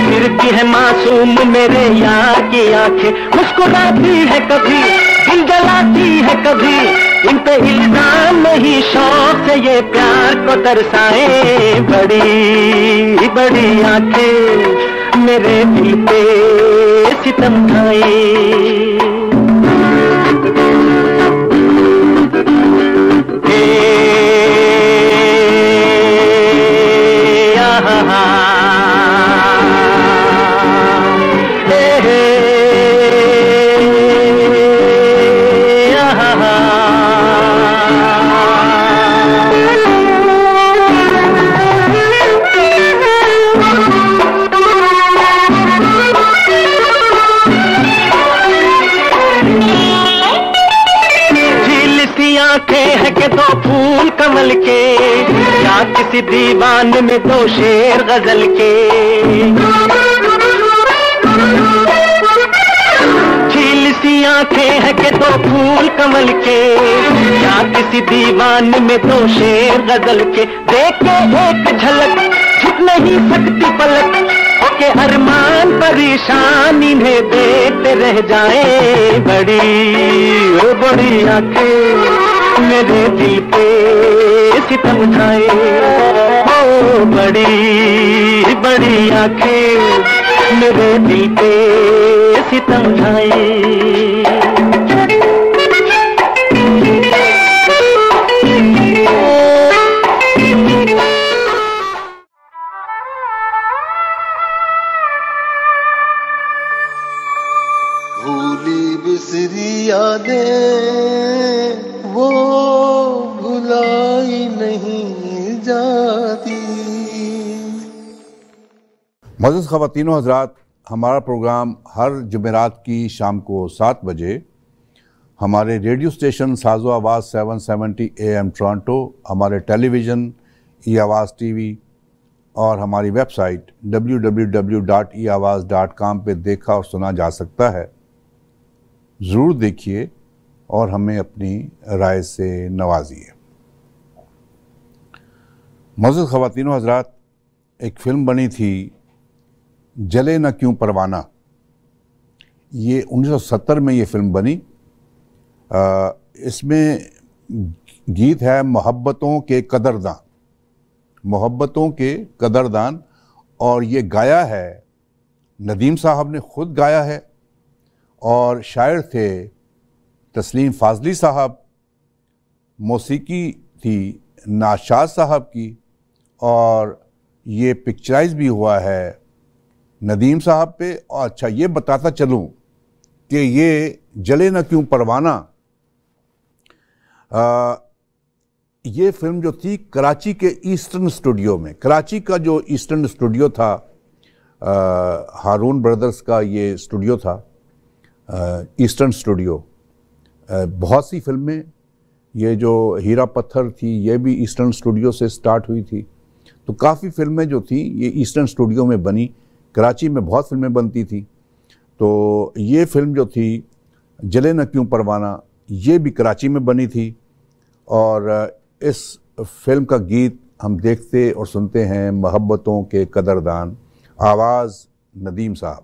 गिरती है मासूम मेरे यार की आंखें। मुस्कुराती है कभी, दिल जलाती है कभी, इन पे इल्जाम नहीं शौक से ये प्यार को तरसाए। बड़ी बड़ी आंखें मेरे दिल पे सितम ढाए। दो फूल कमल के, या किसी दीवान में 2 शेर गजल के। झील सी आंखें है कि 2 फूल कमल के, या किसी दीवान में 2 शेर गजल के। देख के एक झलक झुक नहीं सकती पलक, के अरमान परेशान इन्हें देखते रह जाए। बड़ी बड़ी आंखें मेरे दिल पे सितम ढाए। ओ बड़ी बड़ी आंखें मेरे दिल पे सितम ढाए। भूली बिसरी यादें वो भुलाई नहीं जाती। मुअज़्ज़ज़ ख़वातीन व हज़रात, हमारा प्रोग्राम हर जुमेरात की शाम को 7 बजे हमारे रेडियो स्टेशन साज़ो आवाज़ 770 AM टोरंटो, हमारे टेलीविज़न ई आवाज़ TV और हमारी वेबसाइट www.eawaz.com पे देखा और सुना जा सकता है। ज़रूर देखिए और हमें अपनी राय से नवाजिए। मुअज़्ज़ज़ ख़वातीन व हज़रात, एक फ़िल्म बनी थी जले न क्यों परवाना। ये 1970 में ये फ़िल्म बनी। इसमें गीत है मोहब्बतों के कदरदान, मोहब्बतों के कदरदान, और ये गाया है नदीम साहब ने खुद गाया है और शायर थे तस्लीम फाजली साहब, मौसीकी थी नाशाद साहब की, और ये पिक्चराइज भी हुआ है नदीम साहब पे। और अच्छा ये बताता चलूँ कि ये जले न क्यों परवाना, ये फिल्म जो थी कराची के ईस्टर्न स्टूडियो में, कराची का जो ईस्टर्न स्टूडियो था, हारून ब्रदर्स का ये स्टूडियो था, ईस्टर्न स्टूडियो। बहुत सी फिल्में, ये जो हीरा पत्थर थी ये भी ईस्टर्न स्टूडियो से स्टार्ट हुई थी। तो काफ़ी फिल्में जो थी ये ईस्टर्न स्टूडियो में बनी। कराची में बहुत फिल्में बनती थी। तो ये फिल्म जो थी जले न क्यों परवाना, ये भी कराची में बनी थी। और इस फिल्म का गीत हम देखते और सुनते हैं मोहब्बतों के कदरदान, आवाज़ नदीम साहब।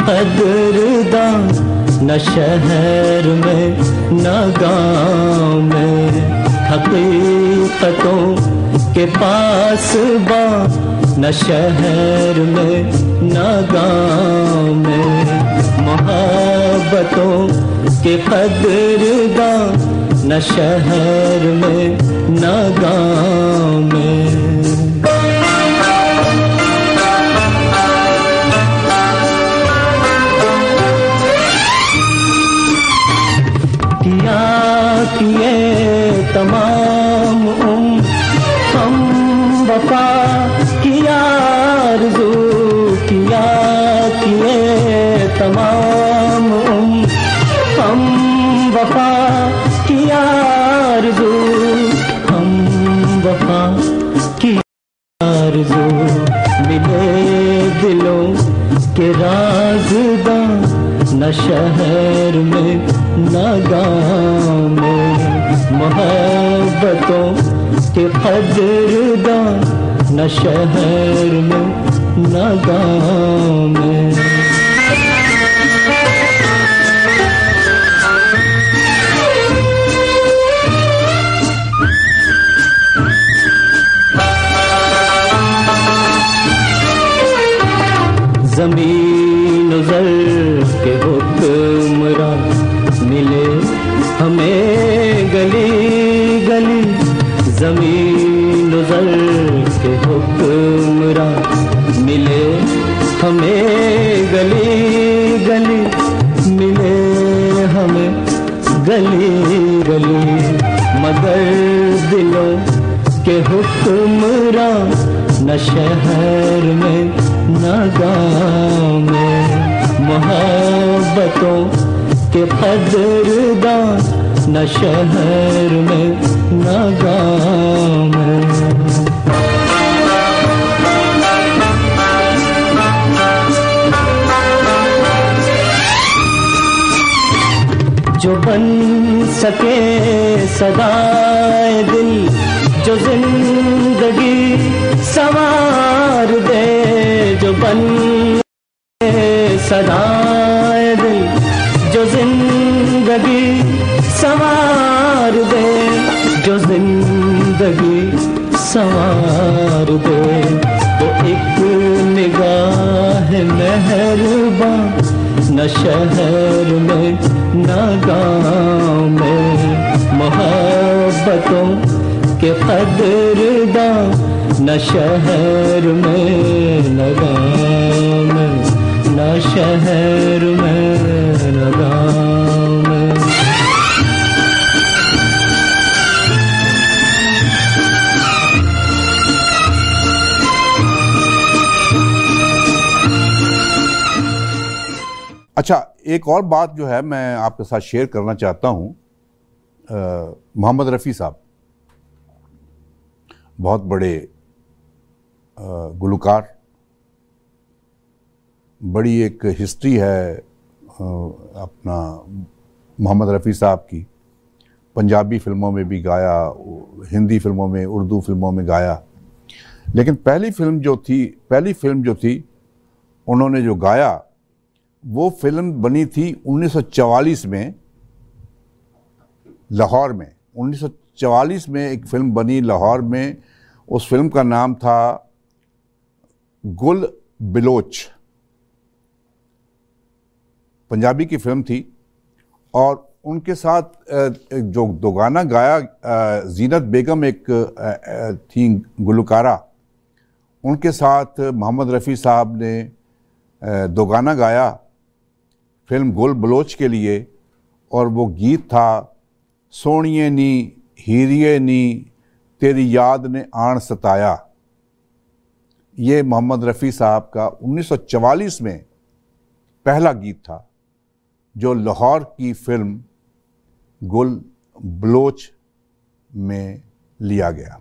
कदरदान न शहर में न गाँव में, हकीकतों के पास बा न शहर में न गाँव में, मोहब्बतों के कदरदान न शहर में न गाँव में। किए तमाम हम वफा किया आरज़ू, किया किए तमाम हम वफा किया आरज़ू, हम वफा किया आरज़ू, मिले दिलों के राज़दां न शहर में न गाँव में, मोहब्बतों के कदरदान न शहर में न गाँव में। ज़मीन ज़र के हुक्मरान मिले हमें गली गली, ज़मीन ज़र के हुक्मरान मिले हमें गली गली, मिले हमें गली गली, मगर दिलों के हुक्मरान न शहर में न गाँव में, मोहब्बतों के कदरदान न शहर में न गाँव में। जो बन सके सदाए दिल, जो जिंदगी संवार दे, जो बन सदाए दिल, जो जिंदगी संवार दे, जो जिंदगी संवार दे, तो एक निगाह मेहरबान न शहर में न गाँव में, मोहब्बतों के कदरदान न शहर में न गाँव में, न शहर में न गाँव में। अच्छा, एक और बात जो है मैं आपके साथ शेयर करना चाहता हूँ। मोहम्मद रफ़ी साहब बहुत बड़े गुलकार, बड़ी एक हिस्ट्री है अपना मोहम्मद रफ़ी साहब की। पंजाबी फिल्मों में भी गाया, हिंदी फिल्मों में, उर्दू फिल्मों में गाया। लेकिन पहली फिल्म जो थी उन्होंने जो गाया, वो फिल्म बनी थी 1944 में लाहौर में। 1944 में एक फिल्म बनी लाहौर में। उस फिल्म का नाम था गुल बिलोच। पंजाबी की फिल्म थी और उनके साथ जो दो गाना गाया, जीनत बेगम एक थी गुलकारा, उनके साथ मोहम्मद रफ़ी साहब ने दो गाना गाया फिल्म गुल बलोच के लिए। और वो गीत था सोनिए नी हीरिए नी तेरी याद ने आन सताया। ये मोहम्मद रफ़ी साहब का 1944 में पहला गीत था जो लाहौर की फिल्म गुल बलोच में लिया गया।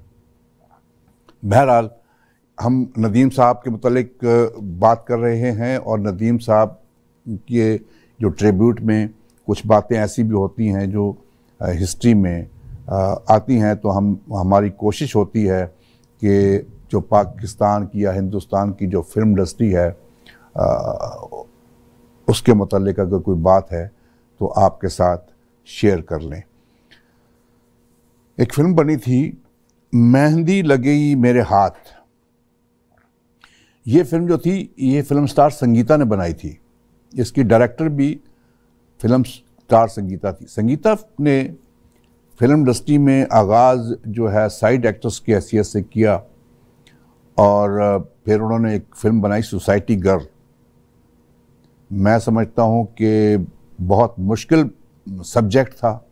बहरहाल हम नदीम साहब के मुतालिक बात कर रहे हैं और नदीम साहब के जो ट्रिब्यूट में कुछ बातें ऐसी भी होती हैं जो हिस्ट्री में आती हैं, तो हमारी कोशिश होती है कि जो पाकिस्तान की या हिंदुस्तान की जो फिल्म इंडस्ट्री है उसके मुतालिक अगर कोई बात है तो आपके साथ शेयर कर लें। एक फिल्म बनी थी मेहंदी लगेगी मेरे हाथ। ये फिल्म जो थी, ये फिल्म स्टार संगीता ने बनाई थी। इसकी डायरेक्टर भी फिल्म स्टार संगीता थी। संगीता ने फिल्म इंडस्ट्री में आगाज़ जो है साइड एक्ट्रेस की हैसियत से किया और फिर उन्होंने एक फिल्म बनाई सोसाइटी गर्ल। मैं समझता हूँ कि बहुत मुश्किल सब्जेक्ट था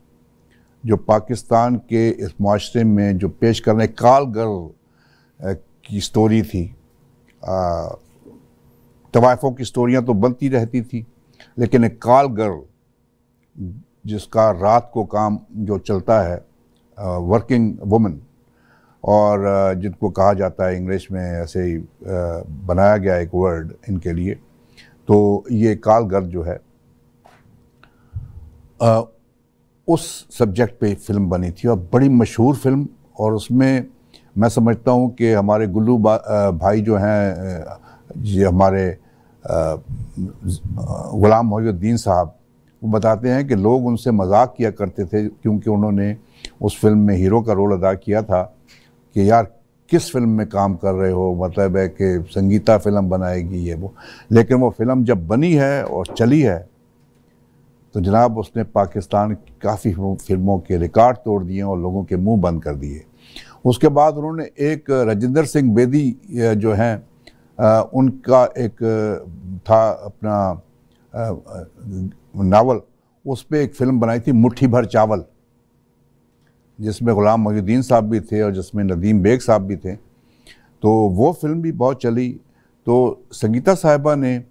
जो पाकिस्तान के इस माशरे में जो पेश करने, काल गर्ल की स्टोरी थी। तवाइफों की स्टोरियाँ तो बनती रहती थी, लेकिन एक काल गर्ल जिसका रात को काम जो चलता है, वर्किंग वुमन, और जिनको कहा जाता है इंग्लिश में ऐसे ही बनाया गया एक वर्ड इनके लिए, तो ये काल गर्ल जो है उस सब्जेक्ट पे फिल्म बनी थी और बड़ी मशहूर फिल्म। और उसमें मैं समझता हूँ कि हमारे गुल्लू भाई जो हैं, ये हमारे गुलाम मोहिउद्दीन साहब, वो बताते हैं कि लोग उनसे मजाक किया करते थे क्योंकि उन्होंने उस फिल्म में हीरो का रोल अदा किया था कि यार किस फिल्म में काम कर रहे हो, मतलब है कि संगीता फिल्म बनाएगी ये वो। लेकिन वो फिल्म जब बनी है और चली है तो जनाब उसने पाकिस्तान की काफ़ी फिल्मों के रिकॉर्ड तोड़ दिए और लोगों के मुंह बंद कर दिए। उसके बाद उन्होंने एक राजेंद्र सिंह बेदी जो हैं, उनका एक था अपना नावल, उस पर एक फिल्म बनाई थी मुट्ठी भर चावल, जिसमें गुलाम मोहिउद्दीन साहब भी थे और जिसमें नदीम बेग साहब भी थे। तो वो फिल्म भी बहुत चली। तो संगीता साहिबा ने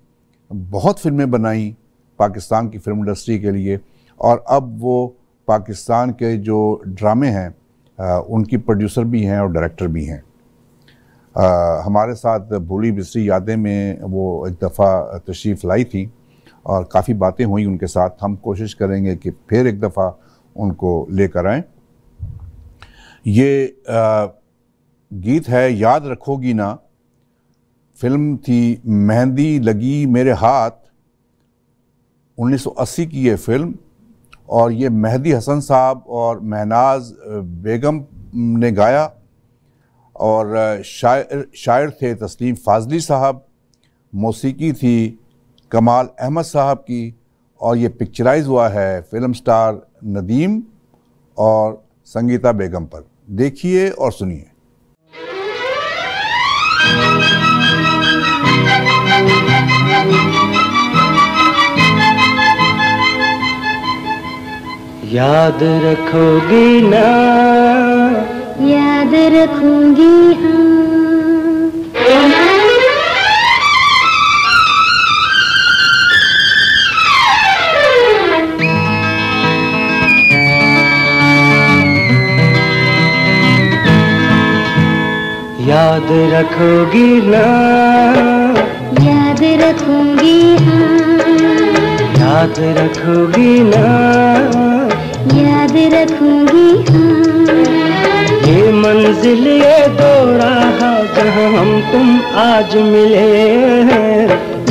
बहुत फिल्में बनाई पाकिस्तान की फिल्म इंडस्ट्री के लिए, और अब वो पाकिस्तान के जो ड्रामे हैं उनकी प्रोड्यूसर भी हैं और डायरेक्टर भी हैं। हमारे साथ भूली बिसरी यादें में वो एक दफ़ा तशरीफ़ लाई थी और काफ़ी बातें हुई उनके साथ। हम कोशिश करेंगे कि फिर एक दफ़ा उनको लेकर आएँ। ये गीत है याद रखोगी ना, फिल्म थी मेहंदी लगी मेरे हाथ, 1980 की ये फिल्म, और ये मेहदी हसन साहब और महनाज बेगम ने गाया और शायर थे तस्लीम फाजली साहब, मौसीकी थी कमाल अहमद साहब की, और ये पिक्चराइज हुआ है फिल्म स्टार नदीम और संगीता बेगम पर। देखिए और सुनिए। याद रखोगी ना, याद रखूंगी हाँ। याद याद रखोगी ना, याद रखूंगी हाँ, याद रखोगी ना, याद रखूंगी हाँ। ये मंजिल ये दो राह जहाँ हम तुम आज मिले,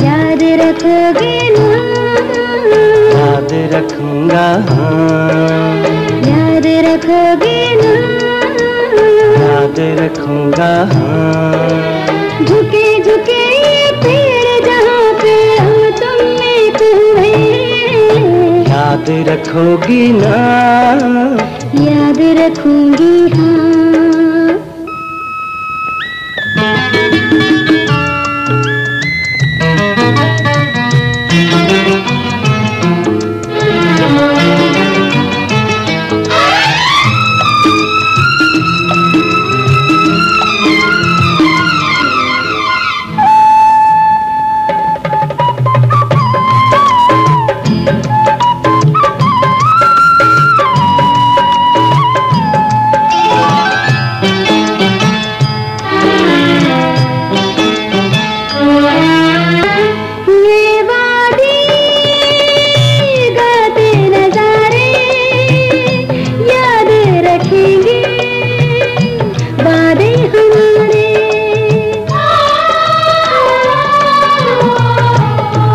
याद रखोगे ना, याद रखूंगा हाँ, याद रखोगे ना, याद रखूंगा हाँ। झुके झुके ये पेड़ जहाँ पे हम तुम एक हुए, याद रखोगी ना, याद रखूंगी हाँ।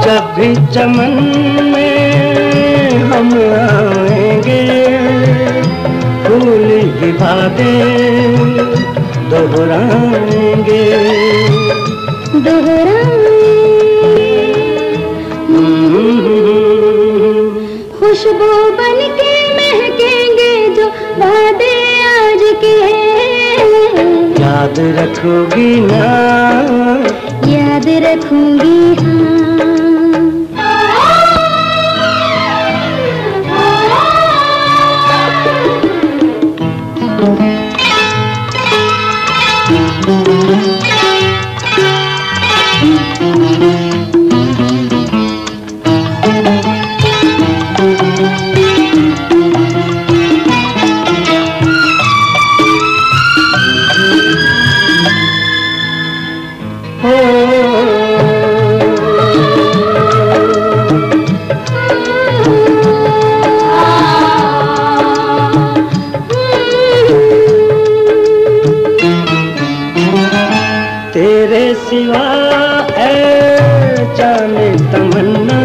जब भी चमन में हम आएंगे, फूल की बातें दोहराएंगे, खुशबू बन के महकेंगे जो वादे आज किए, याद रखोगी ना, याद रखूंगी हाँ। तेरे सिवा ऐ जाने तमन्ना,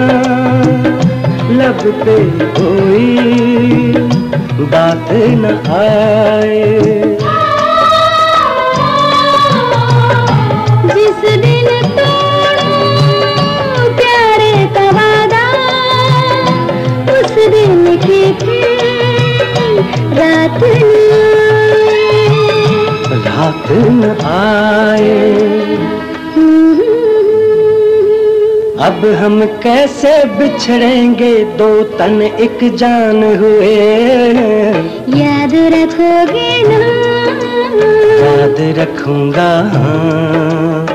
लब पे कोई बात न आए, जिस दिन तोड़ूं प्यारे का वादा, उस दिन की रात रात न आए। अब हम कैसे बिछड़ेंगे, दो तन एक जान हुए, याद रखोगे ना, याद रखूंगा हाँ।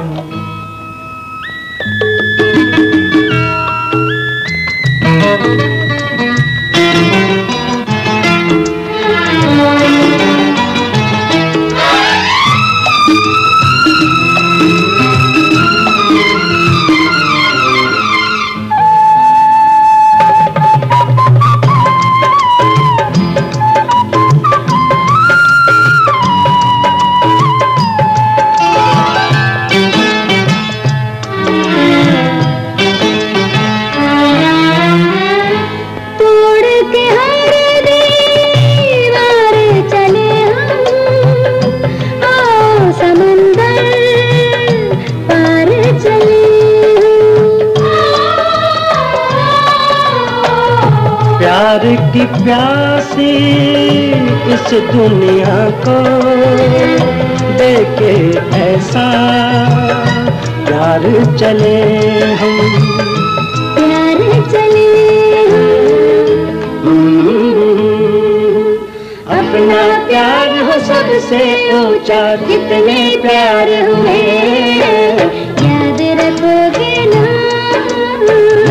प्यार की प्यासी इस दुनिया को देके ऐसा प्यार चले हम, प्यार चले अपना प्यार हो सबसे ऊंचा, कितने प्यार हुए, याद रखोगे ना,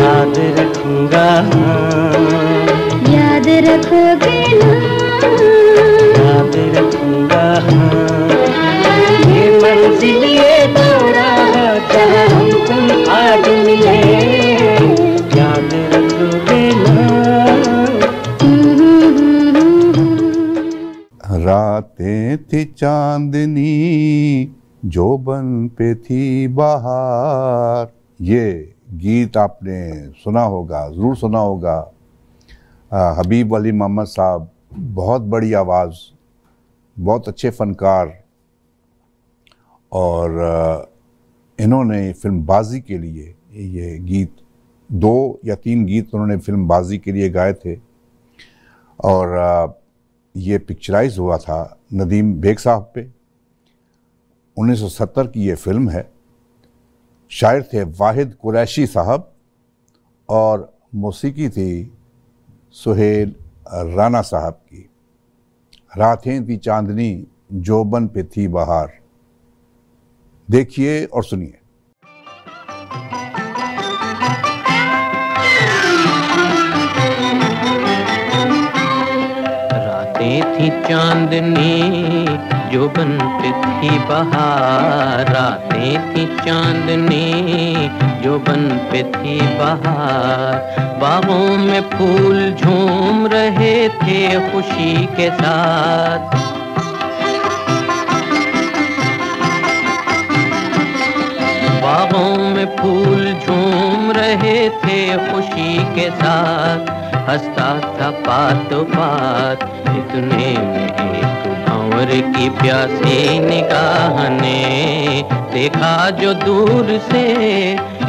याद रखूंगा याद रखोगे ना, याद रखूंगा ये मंजिल थी चांदनी जोबन पे थी बहार। ये गीत आपने सुना होगा, ज़रूर सुना होगा। हबीब अली मोहम्मद साहब, बहुत बड़ी आवाज़, बहुत अच्छे फ़नकार, और इन्होंने फिल्म बाजी के लिए ये गीत 2 या 3 गीत उन्होंने फिल्म बाजी के लिए गाए थे। और ये पिक्चराइज हुआ था नदीम बेग साहब पे। 1970 की ये फिल्म है। शायर थे वाहिद कुरैशी साहब और मौसीकी थी सुहेल राना साहब की। रातें थी चांदनी जोबन पे थी बहार। देखिए और सुनिए। रातें थी चांदनी जोबन पे थी बहार। रातें थी चांदनी जोबन पे थी बहार। बाहों में फूल झूम रहे थे खुशी के साथ। बाहों में फूल झूम रहे थे खुशी के साथ। हंसता था पात पात इतने में एक भंवर की प्यासी निगाह ने देखा जो दूर से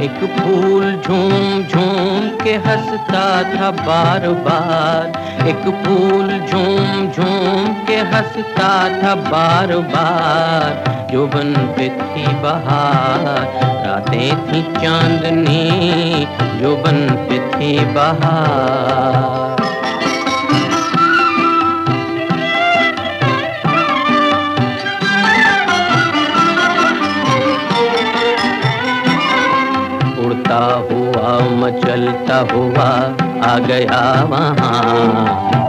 एक फूल झूम झूम के हंसता था बार बार। एक फूल झूम झूम के हंसता था बार बार। जोबन पे थी बहार। रातें थी चांदनी जोबन पे थी बहार। उड़ता हुआ मचलता हुआ आ गया वहाँ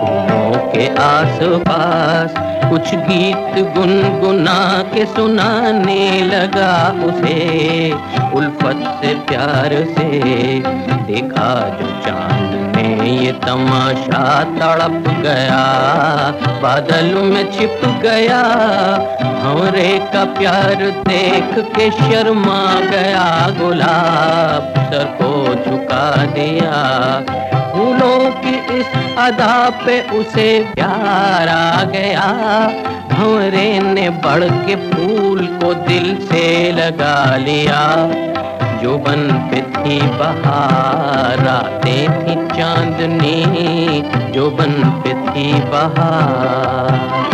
फूलों के आस पास। कुछ गीत गुनगुना के सुनाने लगा उसे उल्फत से प्यार से। देखा जो चांद ने ये तमाशा तड़प गया बादल में छिप गया। भंवरे का प्यार देख के शर्मा गया गुलाब सर को झुका दिया। फूलों की इस अदा पे उसे प्यार आ गया। भंवरे ने बढ़ के फूल को दिल से लगा लिया। जोबन पे थी बहार। रातें थी चांदनी जोबन पे थी बहार।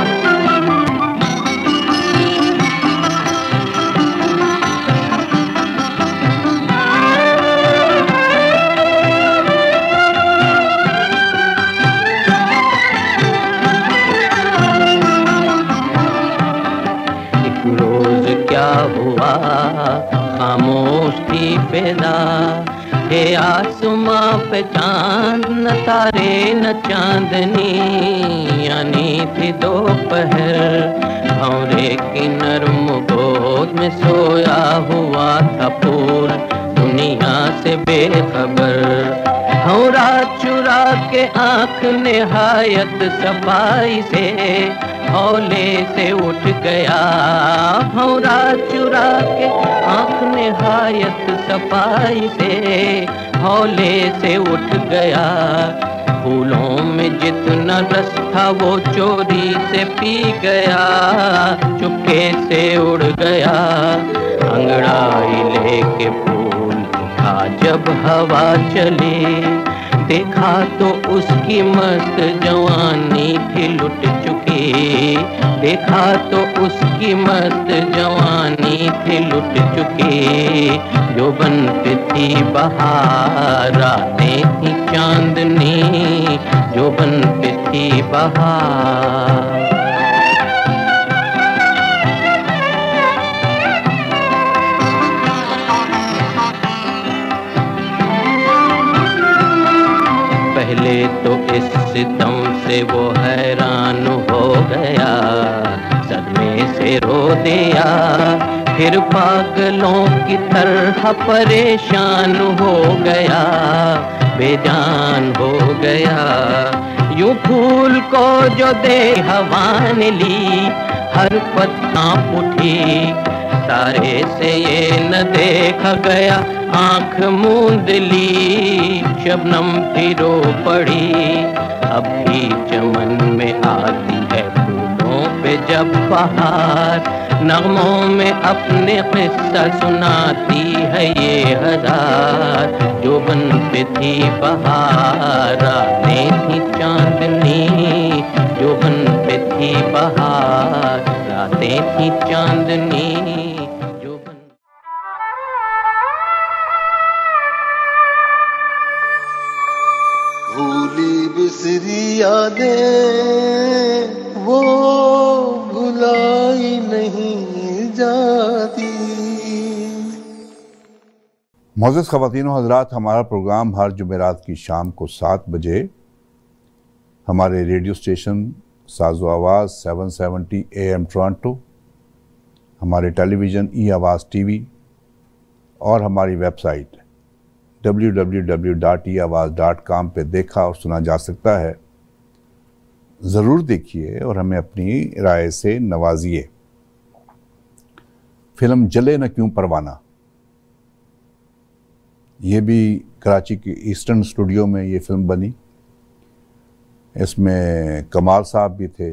हुआ खामोश थी फिजा। हे आसमां पे चांद न तारे न चांदनी। यानी थी दोपहर भंवरे की नरम गोद में सोया हुआ था फूल दुनिया से बेखबर। भंवरा चुरा के आंख निहायत सफाई से हौले से उठ गया। भंवरा चुरा के आंख निहायत सफाई से हौले से उठ गया। फूलों में जितना रस था वो चोरी से पी गया। चुपके से उड़ गया अंगड़ाई लेके फूल उठा जब हवा चली। देखा तो उसकी मस्त जवानी थी लुट चुकी। देखा तो उसकी मस्त जवानी थी लुट चुकी। जोबन पे थी बहार। रातें थी चांदनी जोबन पे थी बहार। पहले तो इस सितम से वो हैरान हो गया। सदमे से रो दिया। फिर पागलों की तरह परेशान हो गया। बेजान हो गया। यूं फूल को जो दे हवा ने ली, हर पत्ता उठी सारे से ये न देखा गया, आंख मूंद ली। शबनम थी रो पड़ी, अब भी चमन में आती है फूलों पे जब बहार, नगमों में अपने किस्सा सुनाती है ये हजार। जो बन पे थी बहार, रातें थी चांदनी, जो बन पे थी बहार, रातें थी चांदनी। भूली बिसरी यादें वो भुलाई नहीं जाती। मोअज़्ज़ज़ ख़वातीन व हज़रात, हमारा प्रोग्राम हर जुमेरात की शाम को 7 बजे हमारे रेडियो स्टेशन साज़ो आवाज़ 770 AM टोरंटो, हमारे टेलीविज़न ई आवाज़ TV और हमारी वेबसाइट www.eawaz.com पे देखा और सुना जा सकता है। ज़रूर देखिए और हमें अपनी राय से नवाजिए। फिल्म जले न क्यों परवाना, ये भी कराची के ईस्टर्न स्टूडियो में ये फिल्म बनी। इसमें कमाल साहब भी थे,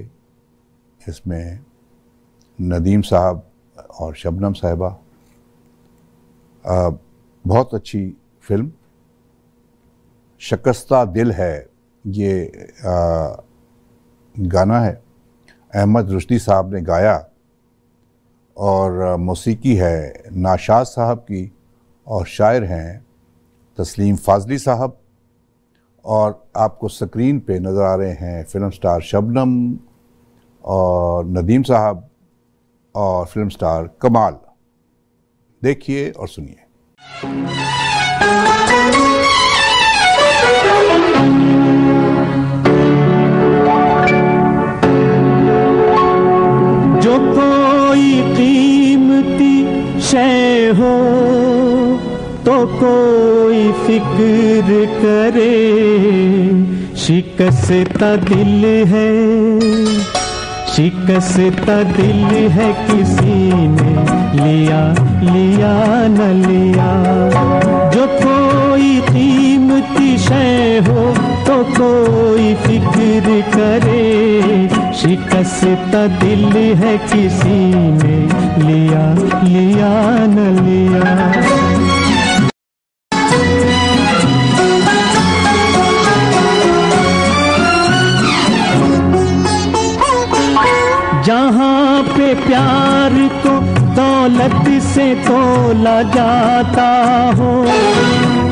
इसमें नदीम साहब और शबनम साहिबा। बहुत अच्छी फिल्म। शिकस्ता दिल है ये गाना है, अहमद रुश्दी साहब ने गाया और मौसीकी है नाशाद साहब की और शायर हैं तस्लीम फाजली साहब। और आपको स्क्रीन पे नज़र आ रहे हैं फिल्म स्टार शबनम और नदीम साहब और फिल्म स्टार कमाल। देखिए और सुनिए। जो कोई कीमती शय हो तो कोई फिक्र करे, शिकस्ता दिल है, शिकस्ता दिल है, किसी ने लिया लिया न लिया। जो कोई कीमती शय हो तो कोई फिक्र करे, शिकस्ता दिल है, किसी ने लिया लिया न लिया। जहाँ पे प्यार को दौलत से तोला जाता हो,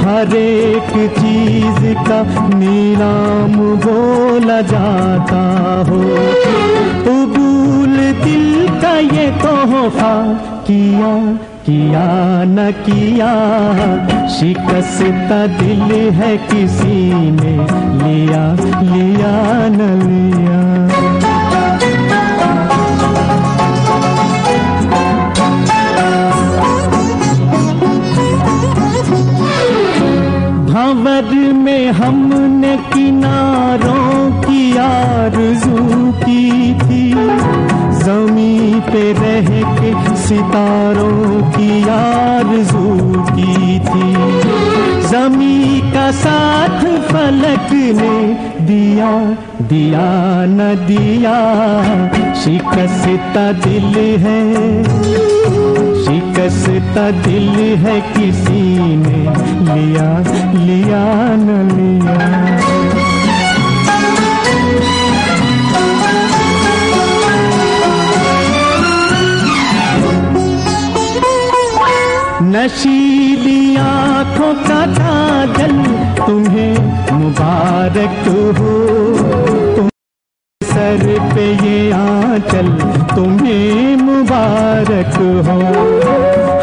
हर एक चीज का नीलाम बोला जाता हो, कबूल दिल का ये तोहफा किया किया न किया, शिकस्ता दिल है, किसी ने लिया लिया न लिया। भंवर में हमने किनारों की आरज़ू की थी, ज़मीं पे रह के सितारों की आरज़ू की थी। ज़मीं का साथ फलक ने दिया दिया न दिया, शिकस्ता दिल है, शिकस्ता दिल है, किसी ने लिया लिया न लिया। नशीली आँखों का काजल तुम्हें मुबारक हो, तुम सर पे ये आंचल तुम्हें मुबारक हो।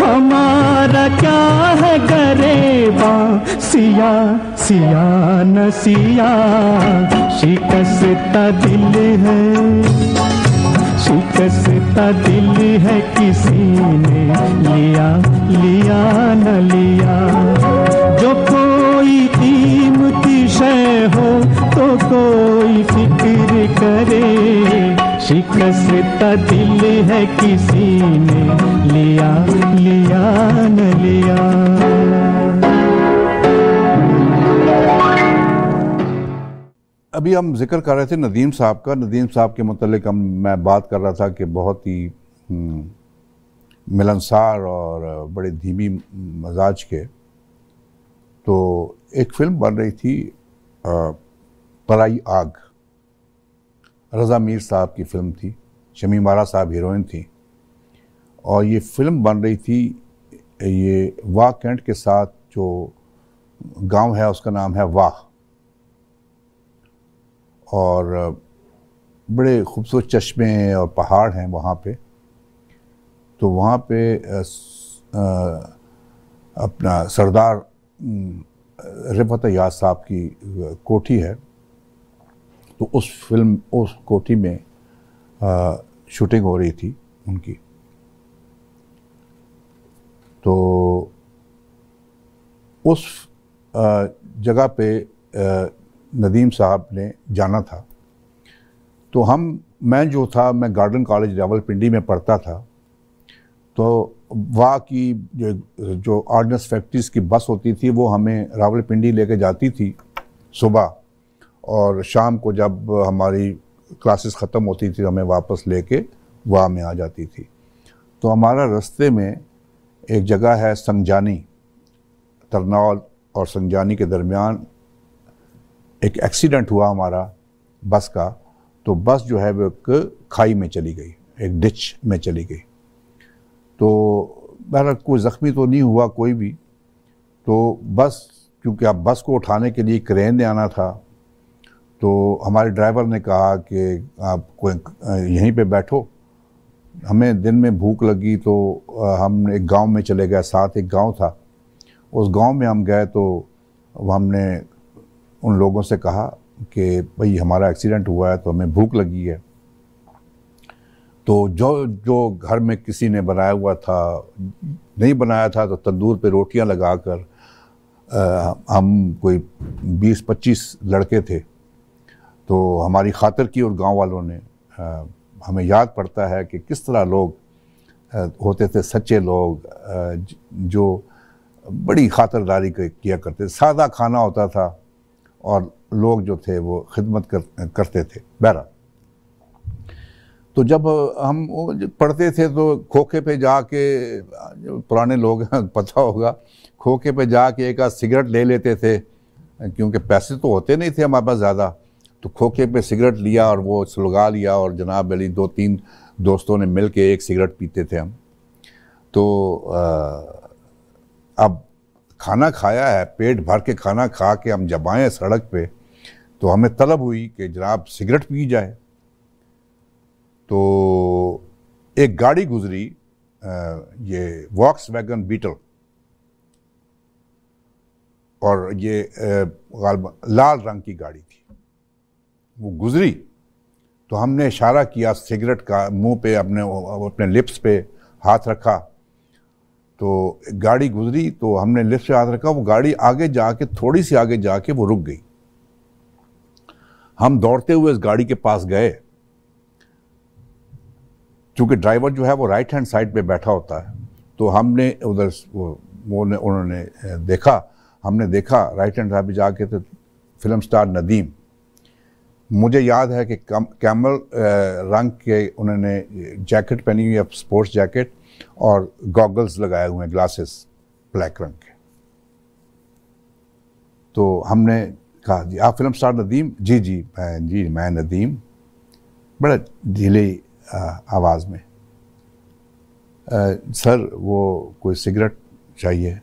हमारा क्या है गरेबा, सिया सिया न सिया, शिकस्ता दिल है, शिकस्ता दिल है, किसी ने लिया लिया न लिया। जो कोई कीमती शय हो तो कोई शिकस्ता दिल है किसी ने लिया लिया न लिया। अभी हम जिक्र कर रहे थे नदीम साहब का। नदीम साहब के मतलब मैं बात कर रहा था कि बहुत ही मिलनसार और बड़े धीमी मजाज के। तो एक फिल्म बन रही थी पराई आग, रज़ा मीर साहब की फिल्म थी, शमीम आरा साहब हीरोइन थी, और ये फिल्म बन रही थी ये वाह कैंट के साथ। जो गांव है उसका नाम है वाह, और बड़े खूबसूरत चश्मे और पहाड़ हैं वहाँ पे। तो वहाँ पे अपना सरदार रिफत याद साहब की कोठी है। तो उस कोठी में शूटिंग हो रही थी उनकी। तो उस जगह पे नदीम साहब ने जाना था। तो मैं जो था, मैं गार्डन कॉलेज रावलपिंडी में पढ़ता था। तो वहाँ की जो ऑर्डिनेंस फैक्ट्रीज़ की बस होती थी वो हमें रावलपिंडी लेके जाती थी सुबह, और शाम को जब हमारी क्लासेस ख़त्म होती थी हमें वापस लेके वहाँ में आ जाती थी। तो हमारा रास्ते में एक जगह है संजानी, तरनौल और संजानी के दरमियान एक एक्सीडेंट हुआ हमारा बस का। तो बस जो है वो एक खाई में चली गई, एक डिच में चली गई। तो बहरहाल कोई ज़ख्मी तो नहीं हुआ कोई भी। तो बस, क्योंकि अब बस को उठाने के लिए क्रेन ने आना था, तो हमारे ड्राइवर ने कहा कि आप कोई यहीं पे बैठो। हमें दिन में भूख लगी तो हम एक गांव में चले गए, साथ एक गांव था। उस गांव में हम गए तो हमने उन लोगों से कहा कि भाई हमारा एक्सीडेंट हुआ है तो हमें भूख लगी है। तो जो घर में किसी ने बनाया हुआ था, नहीं बनाया था, तो तंदूर पे रोटियां लगाकर हम कोई 20-25 लड़के थे, तो हमारी खातिर की। और गांव वालों ने हमें याद पड़ता है कि किस तरह लोग होते थे, सच्चे लोग जो बड़ी खातिरदारी किया करते थे। सादा खाना होता था और लोग जो थे वो खिदमत करते थे। बहरहाल, तो जब हम पढ़ते थे तो खोखे पे जाके, जो पुराने लोग हैं पता होगा, खोखे पे जाके एक आध सिगरेट ले लेते थे, क्योंकि पैसे तो होते नहीं थे हमारे पास ज़्यादा। तो खोखे पे सिगरेट लिया और वो सुलगा लिया, और जनाब अली 2-3 दोस्तों ने मिल के एक सिगरेट पीते थे हम। तो अब खाना खाया है, पेट भर के खाना खा के हम जब आए सड़क पे, तो हमें तलब हुई कि जनाब सिगरेट पी जाए। तो एक गाड़ी गुजरी, ये वॉक्सवैगन बीटल, और ये लाल रंग की गाड़ी थी। वो गुजरी तो हमने इशारा किया सिगरेट का, मुंह पे अपने लिप्स पे हाथ रखा। तो गाड़ी गुजरी तो हमने लिप्स पे हाथ रखा। वो गाड़ी आगे जाके, थोड़ी सी आगे जाके वो रुक गई। हम दौड़ते हुए इस गाड़ी के पास गए, क्योंकि ड्राइवर जो है वो राइट हैंड साइड पे बैठा होता है। तो हमने उधर उन्होंने देखा, हमने देखा राइट हैंड साइड पे जाके, तो फिल्म स्टार नदीम, मुझे याद है कि कैमल रंग के उन्होंने जैकेट पहनी हुई है, स्पोर्ट्स जैकेट, और गॉगल्स लगाए हुए हैं, ग्लासेस ब्लैक रंग के। तो हमने कहा, जी आप फिल्म स्टार नदीम? जी मैं नदीम, बड़ा ढीली आवाज़ में। सर वो कोई सिगरेट चाहिए।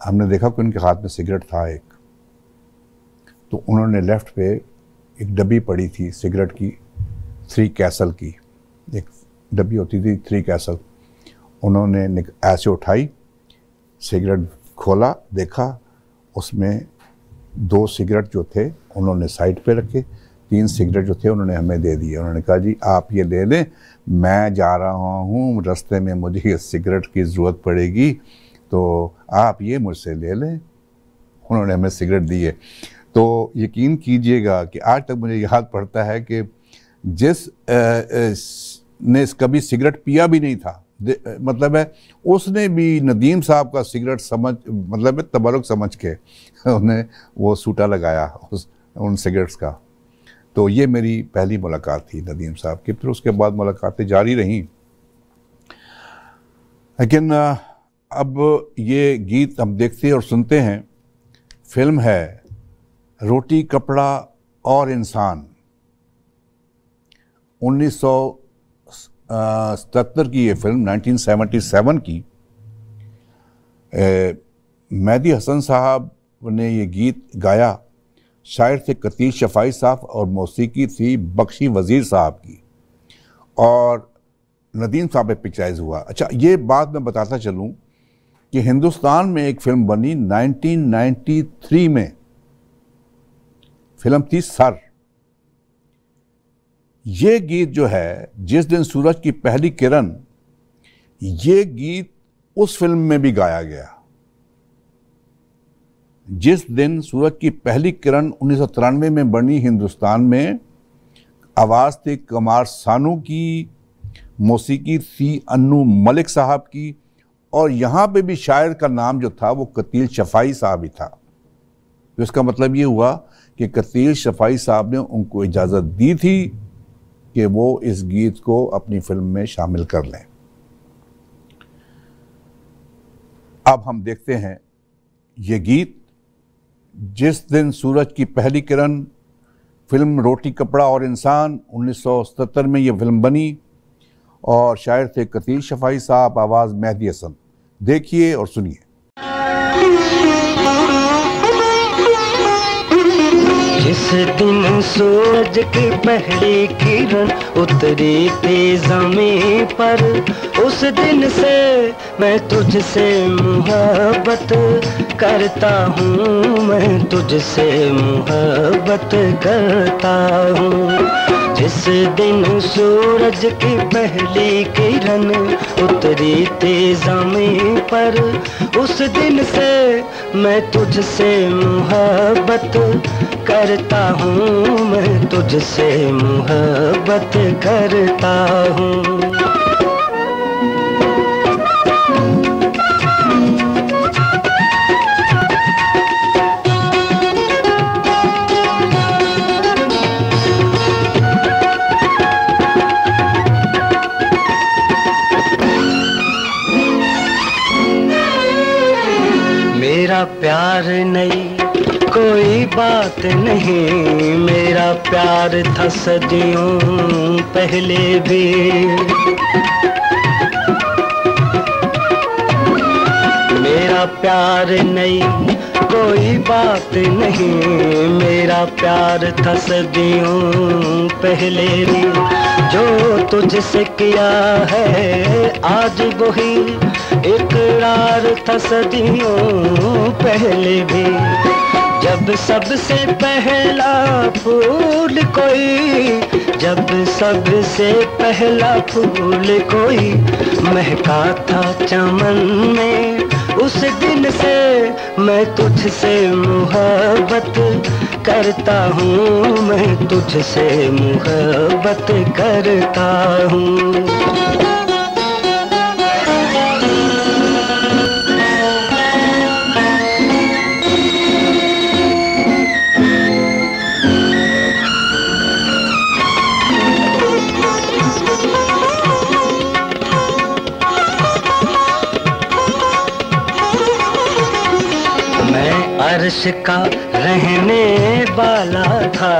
हमने देखा कि उनके हाथ में सिगरेट था एक। तो उन्होंने लेफ़्ट पे एक डब्बी पड़ी थी सिगरेट की, 3 कैसल की एक डब्बी होती थी, 3 कैसल। उन्होंने ऐसे उठाई, सिगरेट खोला, देखा, उसमें 2 सिगरेट जो थे उन्होंने साइड पे रखे, 3 सिगरेट जो थे उन्होंने हमें दे दिए। उन्होंने कहा, जी आप ये ले लें, मैं जा रहा हूँ, रास्ते में मुझे ये सिगरेट की ज़रूरत पड़ेगी, तो आप ये मुझसे ले लें। उन्होंने हमें सिगरेट दी है। तो यकीन कीजिएगा कि आज तक मुझे याद पड़ता है कि जिस ने कभी सिगरेट पिया भी नहीं था, मतलब है उसने भी नदीम साहब का सिगरेट समझ, मतलब है तबरुक समझ के उन्हें वो सूटा लगाया उन सिगरेट्स का। तो ये मेरी पहली मुलाकात थी नदीम साहब की। फिर उसके बाद मुलाकातें जारी रहीं, लेकिन अब ये गीत हम देखते और सुनते हैं। फिल्म है रोटी कपड़ा और इंसान, 1977 की ये फिल्म, 1977 की। मेहदी हसन साहब ने ये गीत गाया, शायर थे कतील शफाई साहब और मौसीकी थी बख्शी वजीर साहब की, और नदीम साहब पे पिक्चराइज हुआ। अच्छा, ये बात मैं बताता चलूँ कि हिंदुस्तान में एक फिल्म बनी 1993 में, फिल्म थी सर। ये गीत जो है, जिस दिन सूरज की पहली किरण, ये गीत उस फिल्म में भी गाया गया। जिस दिन सूरज की पहली किरण 1993 में बनी हिंदुस्तान में, आवाज़ थी कमार सानू की, मौसीकी थी अन्नू मलिक साहब की, और यहाँ पे भी शायर का नाम जो था वो कतील शफाई साहब ही था। तो इसका मतलब ये हुआ कि कतील शफाई साहब ने उनको इजाज़त दी थी कि वो इस गीत को अपनी फिल्म में शामिल कर लें। अब हम देखते हैं ये गीत, जिस दिन सूरज की पहली किरण, फिल्म रोटी कपड़ा और इंसान, 1977 में ये फिल्म बनी, और शायर थे कतील शफाई साहब, आवाज़ मेहदी हसन। देखिए और सुनिए। जिस दिन सूरज की पहली किरण उतरी थी ज़मीं पर, उस दिन से मैं तुझसे मोहब्बत करता हूँ, मैं तुझसे मोहब्बत करता हूँ। जिस दिन सूरज की पहली किरण उतरी थी ज़मीं पर, उस दिन से मैं तुझसे मोहब्बत करता हूँ, मैं तुझसे मोहब्बत करता हूँ। मेरा प्यार नहीं कोई बात नहीं, मेरा प्यार था सदियों पहले भी। मेरा प्यार नहीं कोई बात नहीं, मेरा प्यार था सदियों पहले भी। जो तुझसे किया है आज वही इकरार था सदियों पहले भी। जब सबसे पहला फूल कोई, जब सबसे पहला फूल कोई महका था चमन में, उस दिन से मैं तुझसे मोहब्बत करता हूँ, मैं तुझसे मोहब्बत करता हूँ। अर्श का रहने वाला था,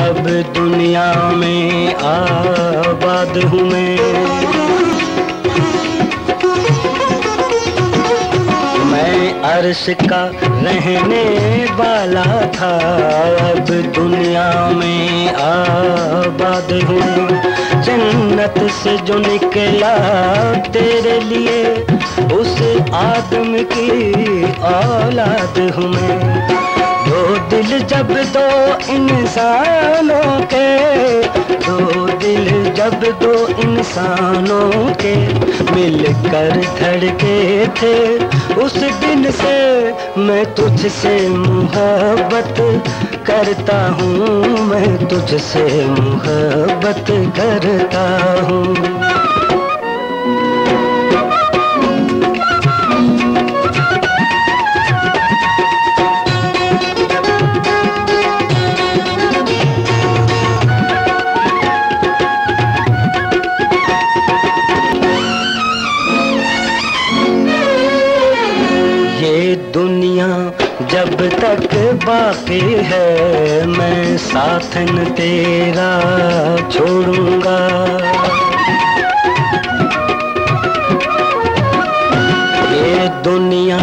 अब दुनिया में आबाद हूँ मैं अर्श का रहने वाला था, अब दुनिया में आबाद हूँ। जन्नत से जो निकला तेरे लिए, उस आदम की औलाद हूँ मैं। जो दिल जब दो इंसानों के, दो दिल जब दो इंसानों के मिलकर धड़के थे, उस दिन से मैं तुझसे मोहब्बत करता हूँ, मैं तुझसे मोहब्बत करता हूँ। दुनिया जब तक बाकी है मैं साथ न तेरा छोड़ूंगा, ये दुनिया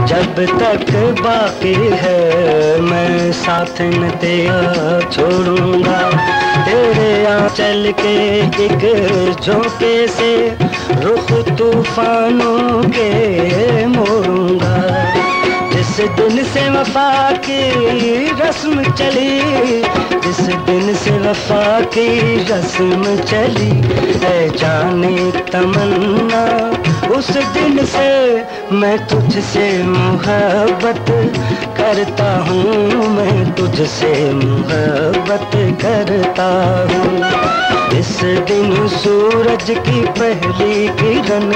जब तक बाकी है मैं साथ न तेरा छोड़ूंगा। तेरे आंचल के एक झोंके से रुख तूफानों के मोड़ूंगा। जिस दिन से वफा की रस्म चली, जिस दिन से वफा की रस्म चली, है जाने तमन्ना उस दिन से मैं तुझसे मोहब्बत करता हूँ, मैं तुझसे मोहब्बत करता हूँ। इस दिन सूरज की पहली किरण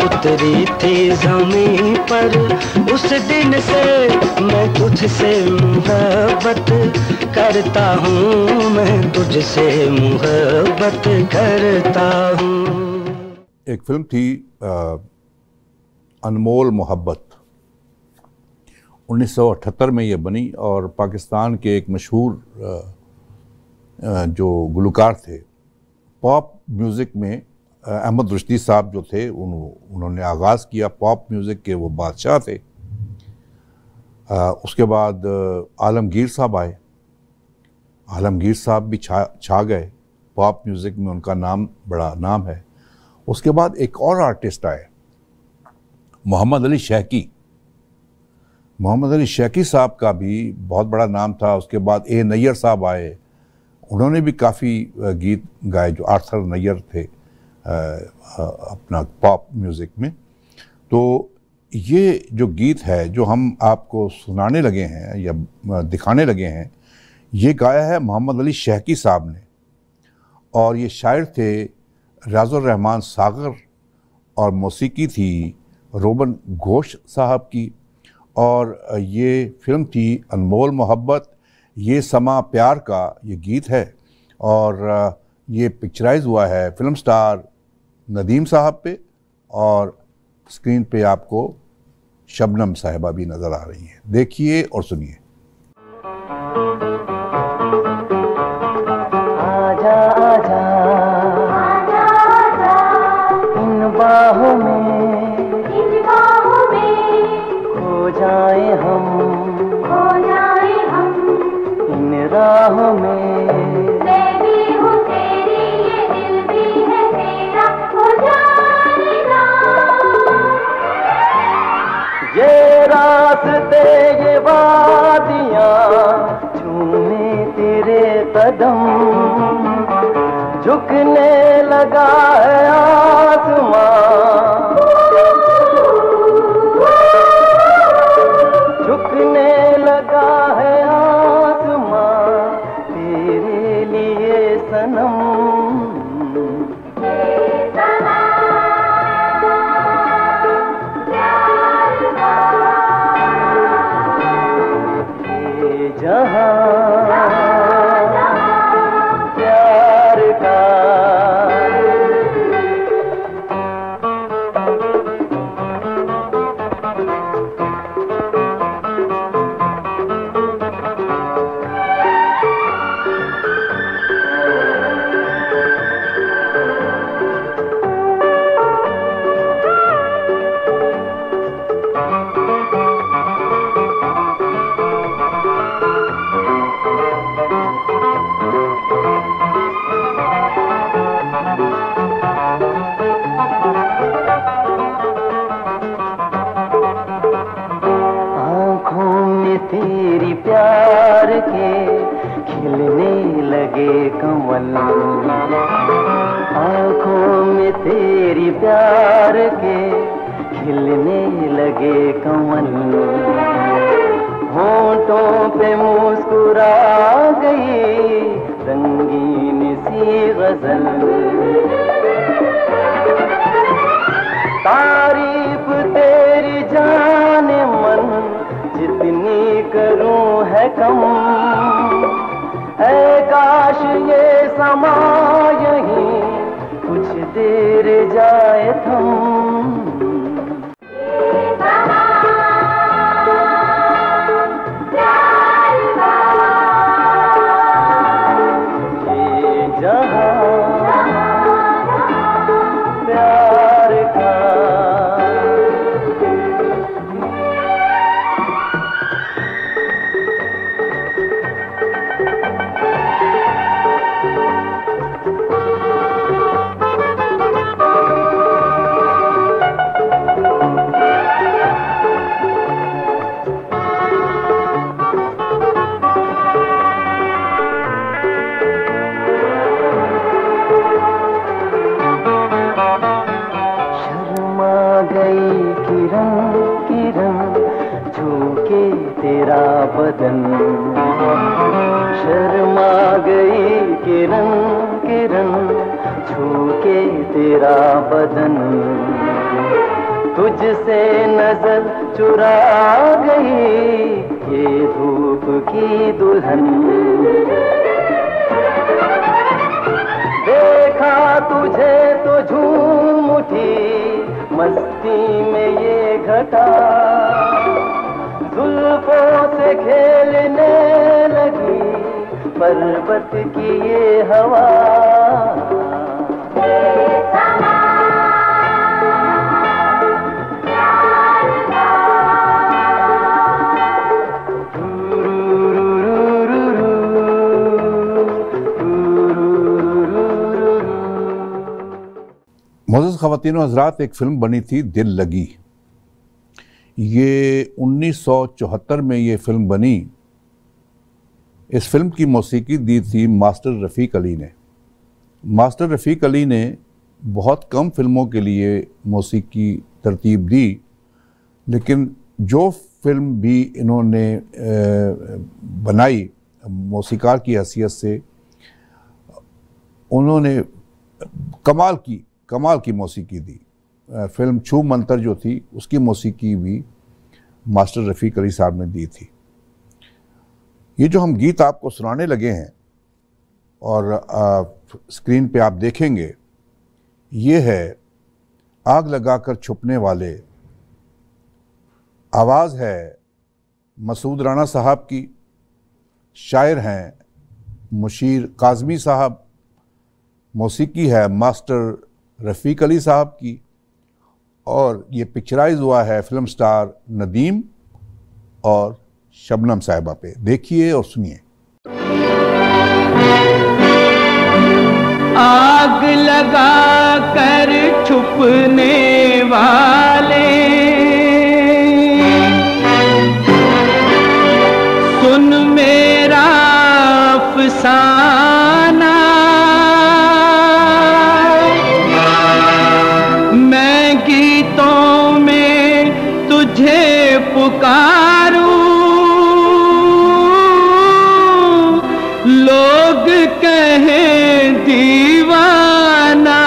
उतरी थी ज़मीं पर, उस दिन से मैं तुझसे मोहब्बत करता हूँ, मैं तुझसे मोहब्बत करता हूँ। एक फिल्म थी अनमोल मोहब्बत, 1978 में ये बनी और पाकिस्तान के एक मशहूर जो गुलकार थे, पॉप म्यूज़िक में अहमद रुश्दी साहब जो थे उन्होंने आगाज़ किया। पॉप म्यूज़िक के वो बादशाह थे। उसके बाद आलमगीर साहब आए, आलमगीर साहब भी छा गए, पॉप म्यूज़िक में उनका नाम बड़ा नाम है। उसके बाद एक और आर्टिस्ट आए, मोहम्मद अली शैकी। मोहम्मद अली शैकी साहब का भी बहुत बड़ा नाम था। उसके बाद ए नैयर साहब आए, उन्होंने भी काफ़ी गीत गाए, जो आर्थर नैयर थे अपना पॉप म्यूज़िक में। तो ये जो गीत है जो हम आपको सुनाने लगे हैं या दिखाने लगे हैं, ये गाया है मोहम्मद अली शैकी साहब ने, और ये शायर थे रियाजुर रहमान सागर, और मौसीकी थी रोबन घोष साहब की, और ये फिल्म थी अनमोल मोहब्बत। ये समा प्यार का ये गीत है, और ये पिक्चराइज हुआ है फिल्म स्टार नदीम साहब पे, और स्क्रीन पे आपको शबनम साहिबा भी नज़र आ रही हैं। देखिए और सुनिए। आजा आजा इन बाहों में खो जाए हम इन राहों में। बेबी हूँ तेरी, ये दिल भी है तेरा, हो जाएगा। ये रास्ते ये वादियाँ छूने तेरे कदम, झुकने लगा है आसमां, झुकने लगा है आसमां तेरे लिए सनम। ये जहां प्यार का खिलने लगे कमल, आँखों में तेरी प्यार के खिलने लगे कमल, होंठों पे मुस्कुरा गई रंगीन सी गजल। तारीफ तेरी जाने मन, जितनी करूं है कम, ऐ काश ये समा यहीं कुछ देर जाए थम। ये जहां प्यार का बदन, शर्मा गई किरण किरण छू के तेरा बदन, तुझसे नजर चुरा गई ये धूप की दुल्हन। देखा तुझे तो झूम उठी मस्ती में ये घटा, जुल्फों से खेलने लगी पर्वत की ये हवा। मोअज़्ज़ज़ ख़वातीन व हज़रात, एक फ़िल्म बनी थी दिल लगी। ये 1974 में ये फ़िल्म बनी। इस फिल्म की मौसीकी दी थी मास्टर रफ़ीक अली ने। मास्टर रफ़ीक अली ने बहुत कम फिल्मों के लिए मौसीकी तरतीब दी, लेकिन जो फिल्म भी इन्होंने बनाई मौसीकार की हैसियत से, उन्होंने कमाल की मौसीकी दी। फिल्म छू मंतर जो थी उसकी मौसीकी भी मास्टर रफ़ीक अली साहब ने दी थी। ये जो हम गीत आपको सुनाने लगे हैं और स्क्रीन पे आप देखेंगे, ये है आग लगाकर छुपने वाले। आवाज़ है मसूद राना साहब की, शायर हैं मुशीर काज़मी साहब, मौसीकी है मास्टर रफ़ीक अली साहब की, और ये पिक्चराइज हुआ है फिल्म स्टार नदीम और शबनम साहिबा पे। देखिए और सुनिए। आग लगा कर छुपने वाले, सुन मेरा अफसाना, मैं गीतों में तुझे पुकारूं, लोग कहें दीवाना।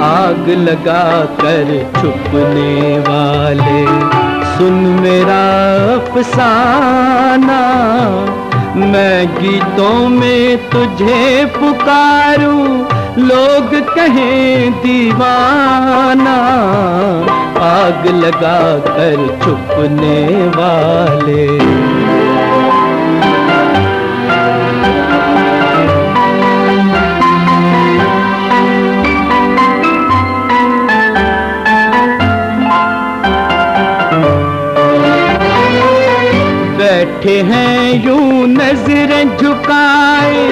आग लगा कर छुपने वाले, सुन मेरा अफसाना, मैं गीतों में तुझे पुकारूं, लोग कहें दीवाना। आग लगा कर छुपने वाले। बैठे हैं यूं नजरें झुकाए,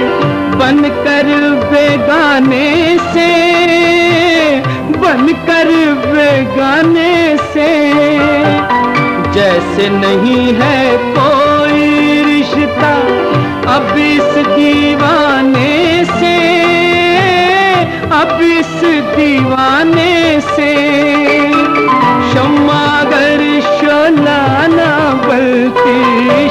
बनकर बेगाने से, बनकर गाने से, जैसे नहीं है कोई रिश्ता अब इस दीवाने से, अब इस दीवाने से। शम्मा अगर शोला ना बलती,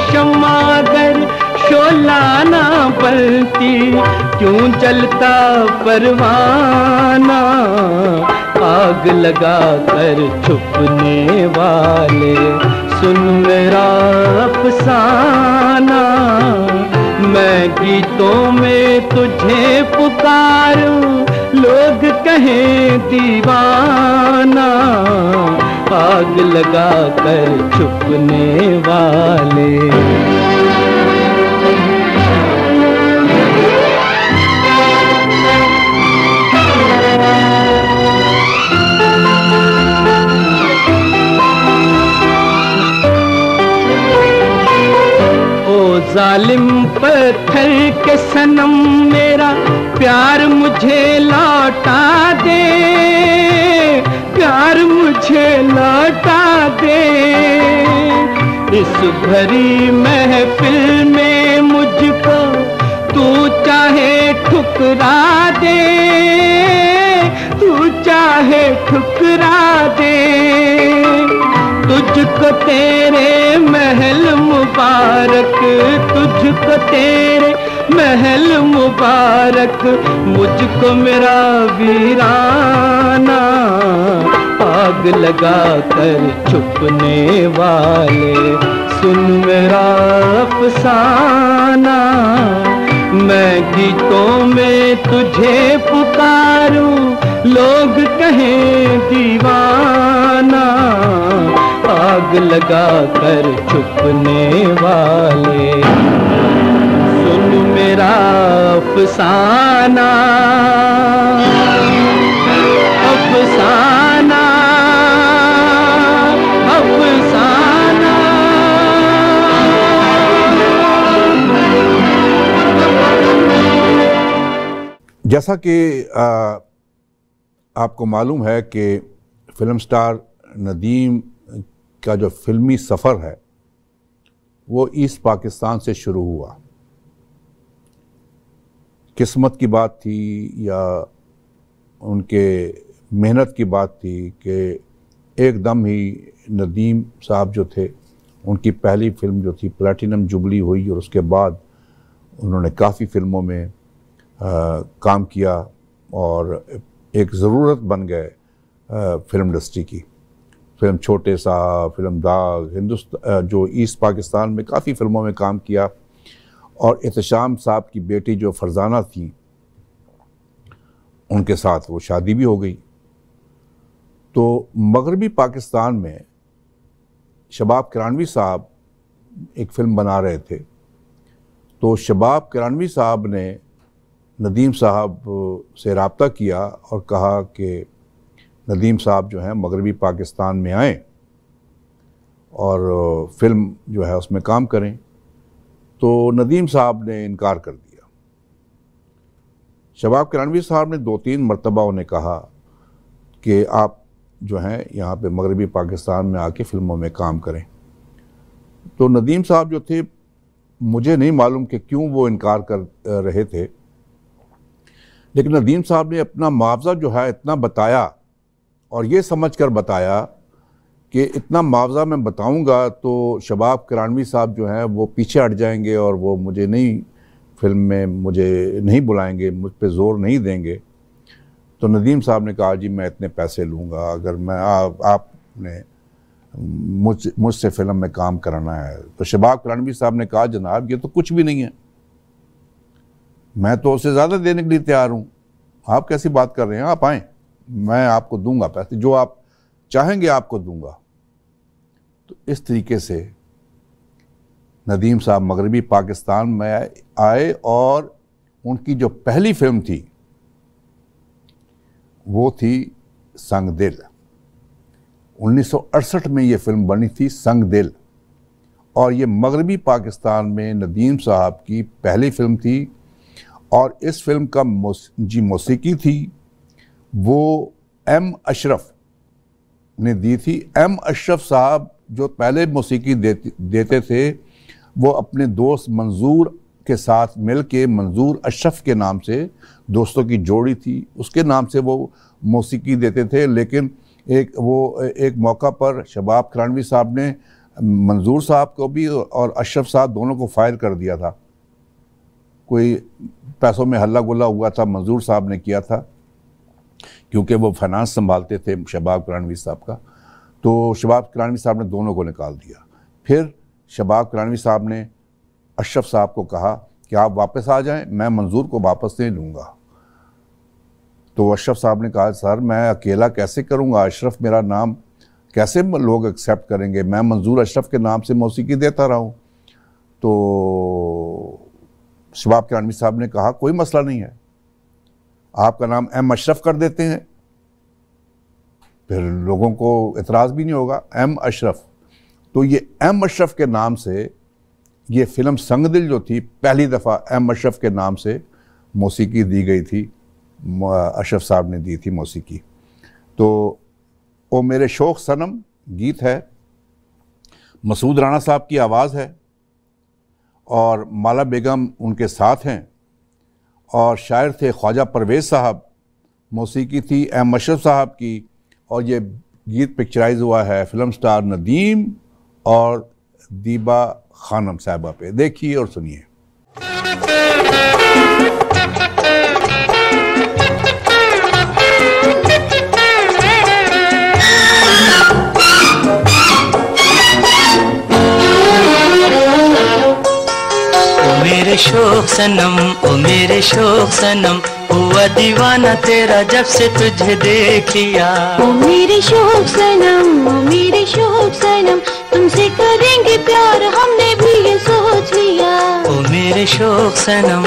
शम्मा अगर शोला ना बलती, क्यों जलता परवाना। आग लगा कर छुपने वाले, सुन मेरा अफसाना। मैं गीतों में तुझे पुकारूं, लोग कहें दीवाना। आग लगा कर छुपने वाले। जालिम पत्थर के सनम, मेरा प्यार मुझे लौटा दे, प्यार मुझे लौटा दे। इस भरी महफिल में मुझको तू चाहे ठुकरा दे, तू चाहे ठुकरा दे। तुझको तेरे महल मुबारक, तुझको तेरे महल मुबारक, मुझको मेरा वीराना। आग लगा कर छुपने वाले, सुन मेरा अफसाना। मैं गीतों में तुझे पुकारूं, लोग कहें दीवाना। आग लगा कर छुपने वाले, सुन मेरा अफसाना, अफसाना, अफसाना। जैसा कि आपको मालूम है कि फिल्म स्टार नदीम का जो फिल्मी सफ़र है वो ईस्ट पाकिस्तान से शुरू हुआ। किस्मत की बात थी या उनके मेहनत की बात थी कि एकदम ही नदीम साहब जो थे, उनकी पहली फिल्म जो थी प्लैटिनम जुबली हुई और उसके बाद उन्होंने काफ़ी फिल्मों में काम किया और एक ज़रूरत बन गए फिल्म इंडस्ट्री की। फिल्म छोटे साहब, फिल्म दाग, हिंदुस्तान जो ईस्ट पाकिस्तान में काफ़ी फिल्मों में काम किया। और एहतशाम साहब की बेटी जो फरजाना थी, उनके साथ वो शादी भी हो गई। तो मगरबी पाकिस्तान में शबाब किरानवी साहब एक फ़िल्म बना रहे थे। तो शबाब किरानवी साहब ने नदीम साहब से रब्ता किया और कहा कि नदीम साहब जो हैं मगरबी पाकिस्तान में आएँ और फिल्म जो है उसमें काम करें। तो नदीम साहब ने इनकार कर दिया। शबाब किरानवी साहब ने 2-3 मरतबा उन्हें कहा कि आप जो हैं यहाँ पे मगरबी पाकिस्तान में आके फ़िल्मों में काम करें। तो नदीम साहब जो थे, मुझे नहीं मालूम कि क्यों वो इनकार कर रहे थे, लेकिन नदीम साहब ने अपना मुआवजा जो है इतना बताया और ये समझ कर बताया कि इतना मुआवजा मैं बताऊंगा तो शबाब किरानवी साहब जो हैं वो पीछे हट जाएंगे और वो मुझे नहीं, फिल्म में मुझे नहीं बुलाएंगे, मुझ पे ज़ोर नहीं देंगे। तो नदीम साहब ने कहा जी मैं इतने पैसे लूँगा अगर मैं आपने मुझसे फ़िल्म में काम कराना है। तो शबाब किरानवी साहब ने कहा जनाब ये तो कुछ भी नहीं है, मैं तो उससे ज़्यादा देने के लिए तैयार हूँ, आप कैसी बात कर रहे हैं, आप आएँ, मैं आपको दूंगा पैसे, जो आप चाहेंगे आपको दूंगा। तो इस तरीके से नदीम साहब मगरबी पाकिस्तान में आए और उनकी जो पहली फिल्म थी वो थी संग दिल। 1968 में ये फिल्म बनी थी संग दिल, और ये मगरबी पाकिस्तान में नदीम साहब की पहली फिल्म थी। और इस फिल्म का मौसीकी थी वो एम अशरफ ने दी थी। एम अशरफ साहब जो पहले मौसीकी देते थे, वो अपने दोस्त मंजूर के साथ मिल के, मंजूर अशरफ के नाम से दोस्तों की जोड़ी थी, उसके नाम से वो मौसीकी देते थे। लेकिन एक मौका पर शबाब करानवी साहब ने मंजूर साहब को भी और अशरफ साहब दोनों को फायर कर दिया था। कोई पैसों में हल्ला गुल्ला हुआ था, मंजूर साहब ने किया था क्योंकि वो फाइनेंस संभालते थे शबाब करानवी साहब का। तो शबाब करानवी साहब ने दोनों को निकाल दिया। फिर शबाब करानवी साहब ने अशरफ साहब को कहा कि आप वापस आ जाएं, मैं मंजूर को वापस नहीं लूँगा। तो अशरफ साहब ने कहा, सर मैं अकेला कैसे करूँगा, अशरफ मेरा नाम कैसे लोग एक्सेप्ट करेंगे, मैं मंजूर अशरफ के नाम से मौसीकी देता रहा हूँ। तो शबाब करानवी साहब ने कहा, कोई मसला नहीं है, आपका नाम एम अशरफ कर देते हैं, फिर लोगों को इतराज़ भी नहीं होगा, एम अशरफ। तो ये एम अशरफ के नाम से ये फ़िल्म संगदिल जो थी, पहली दफ़ा एम अशरफ के नाम से मौसीकी दी गई थी, अशरफ साहब ने दी थी मौसीकी। तो ओ मेरे शौक़ सनम गीत है, मसूद राना साहब की आवाज़ है और माला बेगम उनके साथ हैं, और शायर थे ख्वाजा परवेज़ साहब, मौसीकी थी एम अशरफ साहब की, और ये गीत पिक्चराइज हुआ है फिल्म स्टार नदीम और दीबा खानम साहबा पे। देखिए और सुनिए। मेरे शौक़ सनम, ओ मेरे शौक़ सनम, हुआ दीवाना तेरा जब से तुझे देख लिया। ओ मेरे शौक़ सनम, ओ मेरे शौक़ सनम, तुमसे करेंगे प्यार हमने भी ये सोच लिया। ओ मेरे शौक़ सनम,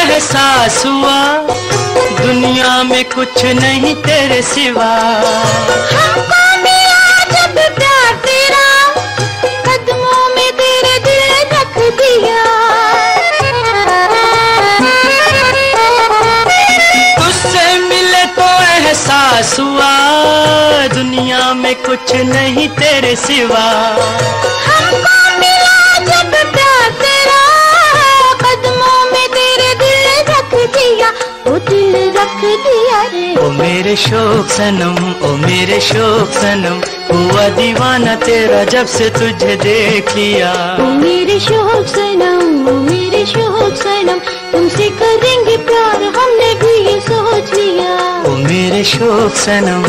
एहसास हुआ दुनिया में कुछ नहीं तेरे सिवा। हमको मिला जब प्यार तेरा, कदमों में तेरे दिल रख दिया। तुझसे मिले तो एहसास हुआ दुनिया में कुछ नहीं तेरे सिवा। हमको मिला जब प्यार तेरा, कदमों में तेरे दिल रख दिया, वो दिल रख दिया रे। ओ मेरे शौक़ सनम, ओ मेरे शौक़ सनम, हुआ दीवाना तेरा जब से तुझे देख लिया। ओ मेरे शौक़ सनम, ओ मेरे शौक़ सनम, तुमसे करेंगे प्यार हमने भी ये सोच लिया। ओ मेरे शौक़ सनम,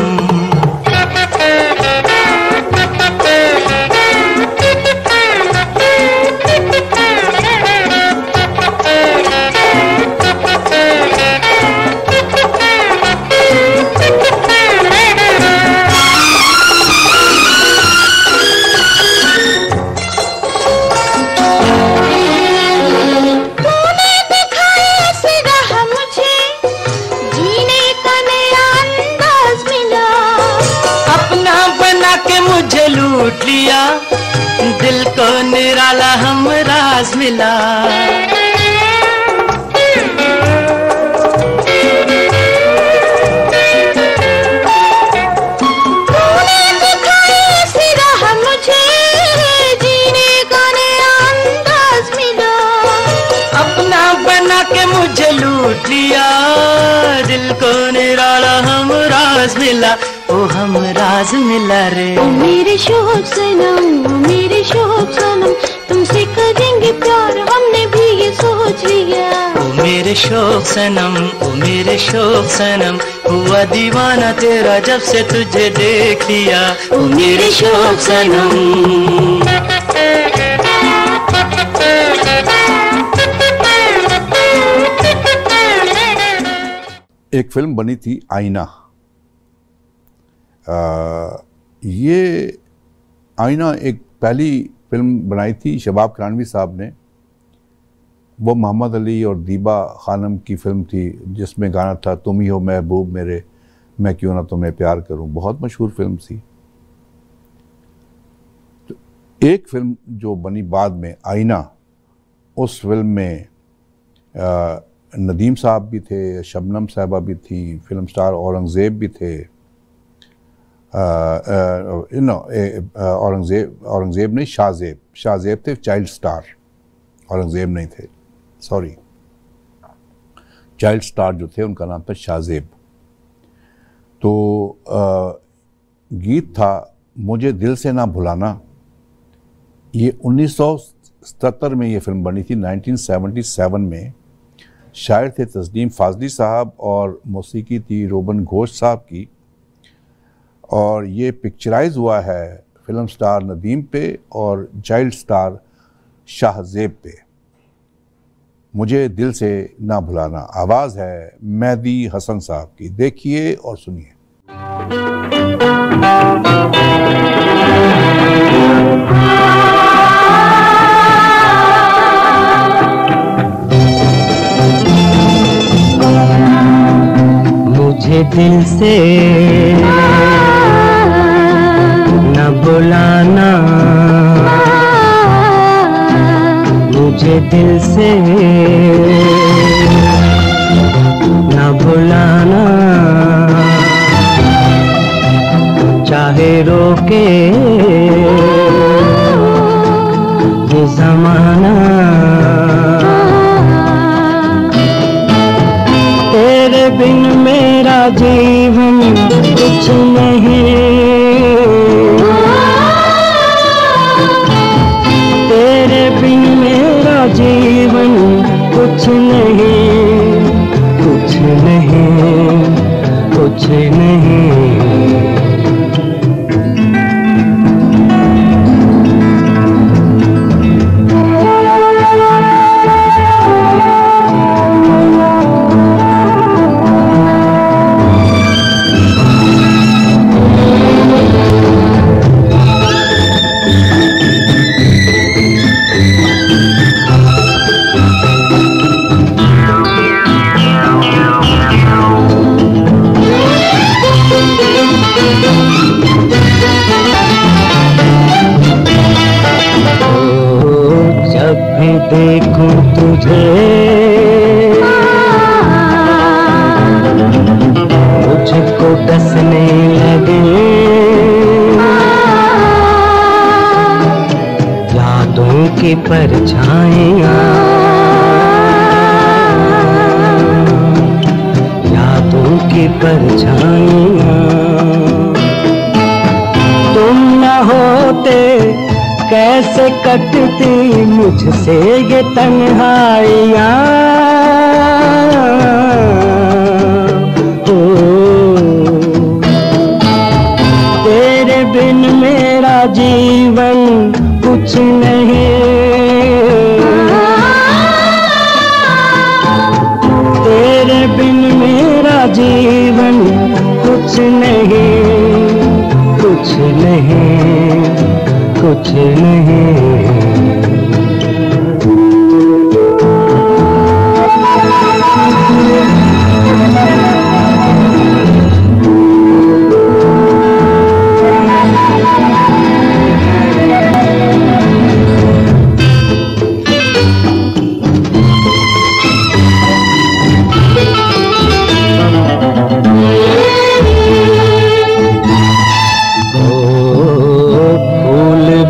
लूट लिया दिल को निराला हम राज मिला। तूने दिखाई ऐसी राह मुझे, जीने का नया अंदाज मिला। अपना बना के मुझे लूट लिया दिल को निराला हम राज मिला। ओ हम राज मिला रे। ओ मेरे शौक़ सनम, ओ मेरे शौक़ सनम, तुमसे करेंगे प्यार हमने भी ये सोच लिया। ओ मेरे शौक़ सनम, ओ मेरे शौक़ सनम, हुआ दीवाना तेरा जब से तुझे देख लिया। ओ मेरे शौक़ सनम, एक फिल्म बनी थी आईना। ये आईना एक पहली फिल्म बनाई थी शबाब खानवी साहब ने, वो मोहम्मद अली और दीबा खानम की फिल्म थी जिसमें गाना था तुम ही हो महबूब मेरे, मैं क्यों ना तुम्हें प्यार करूं, बहुत मशहूर फिल्म थी। तो एक फिल्म जो बनी बाद में आईना, उस फिल्म में नदीम साहब भी थे, शबनम साहबा भी थी, फिल्म स्टार औरंगज़ेब भी थे, औरंगज़ेब नहीं, शाहज़ेब थे, चाइल्ड स्टार, औरंगज़ेब नहीं थे, सॉरी, चाइल्ड स्टार जो थे उनका नाम था शाहज़ेब। तो गीत था मुझे दिल से ना भुलाना, ये 1977 में ये फिल्म बनी थी। 1977 में शायर थे तस्नीम फाजली साहब और मौसीकी थी रोबन घोष साहब की, और ये पिक्चराइज हुआ है फिल्म स्टार नदीम पे और चाइल्ड स्टार शाहज़ेब पे। मुझे दिल से ना भुलाना, आवाज़ है मेहदी हसन साहब की। देखिए और सुनिए। मुझे दिल से न बुलाना, मुझे दिल से न बुलाना, चाहे रोके ये ज़माना, तेरे बिन मेरा जीवन कुछ नहीं, तेरे बिन मेरा जीवन कुछ नहीं, कुछ नहीं, कुछ नहीं। देखूं तुझे मुझको डसने लगे, यादों की परछाइयाँ, यादों की परछाइयाँ, तुम न होते कैसे कटती मुझसे ये तन्हाइयाँ, तेरे बिन मेरा जीवन कुछ नहीं, तेरे बिन मेरा जीवन कुछ नहीं, कुछ नहीं, कुछ नहीं।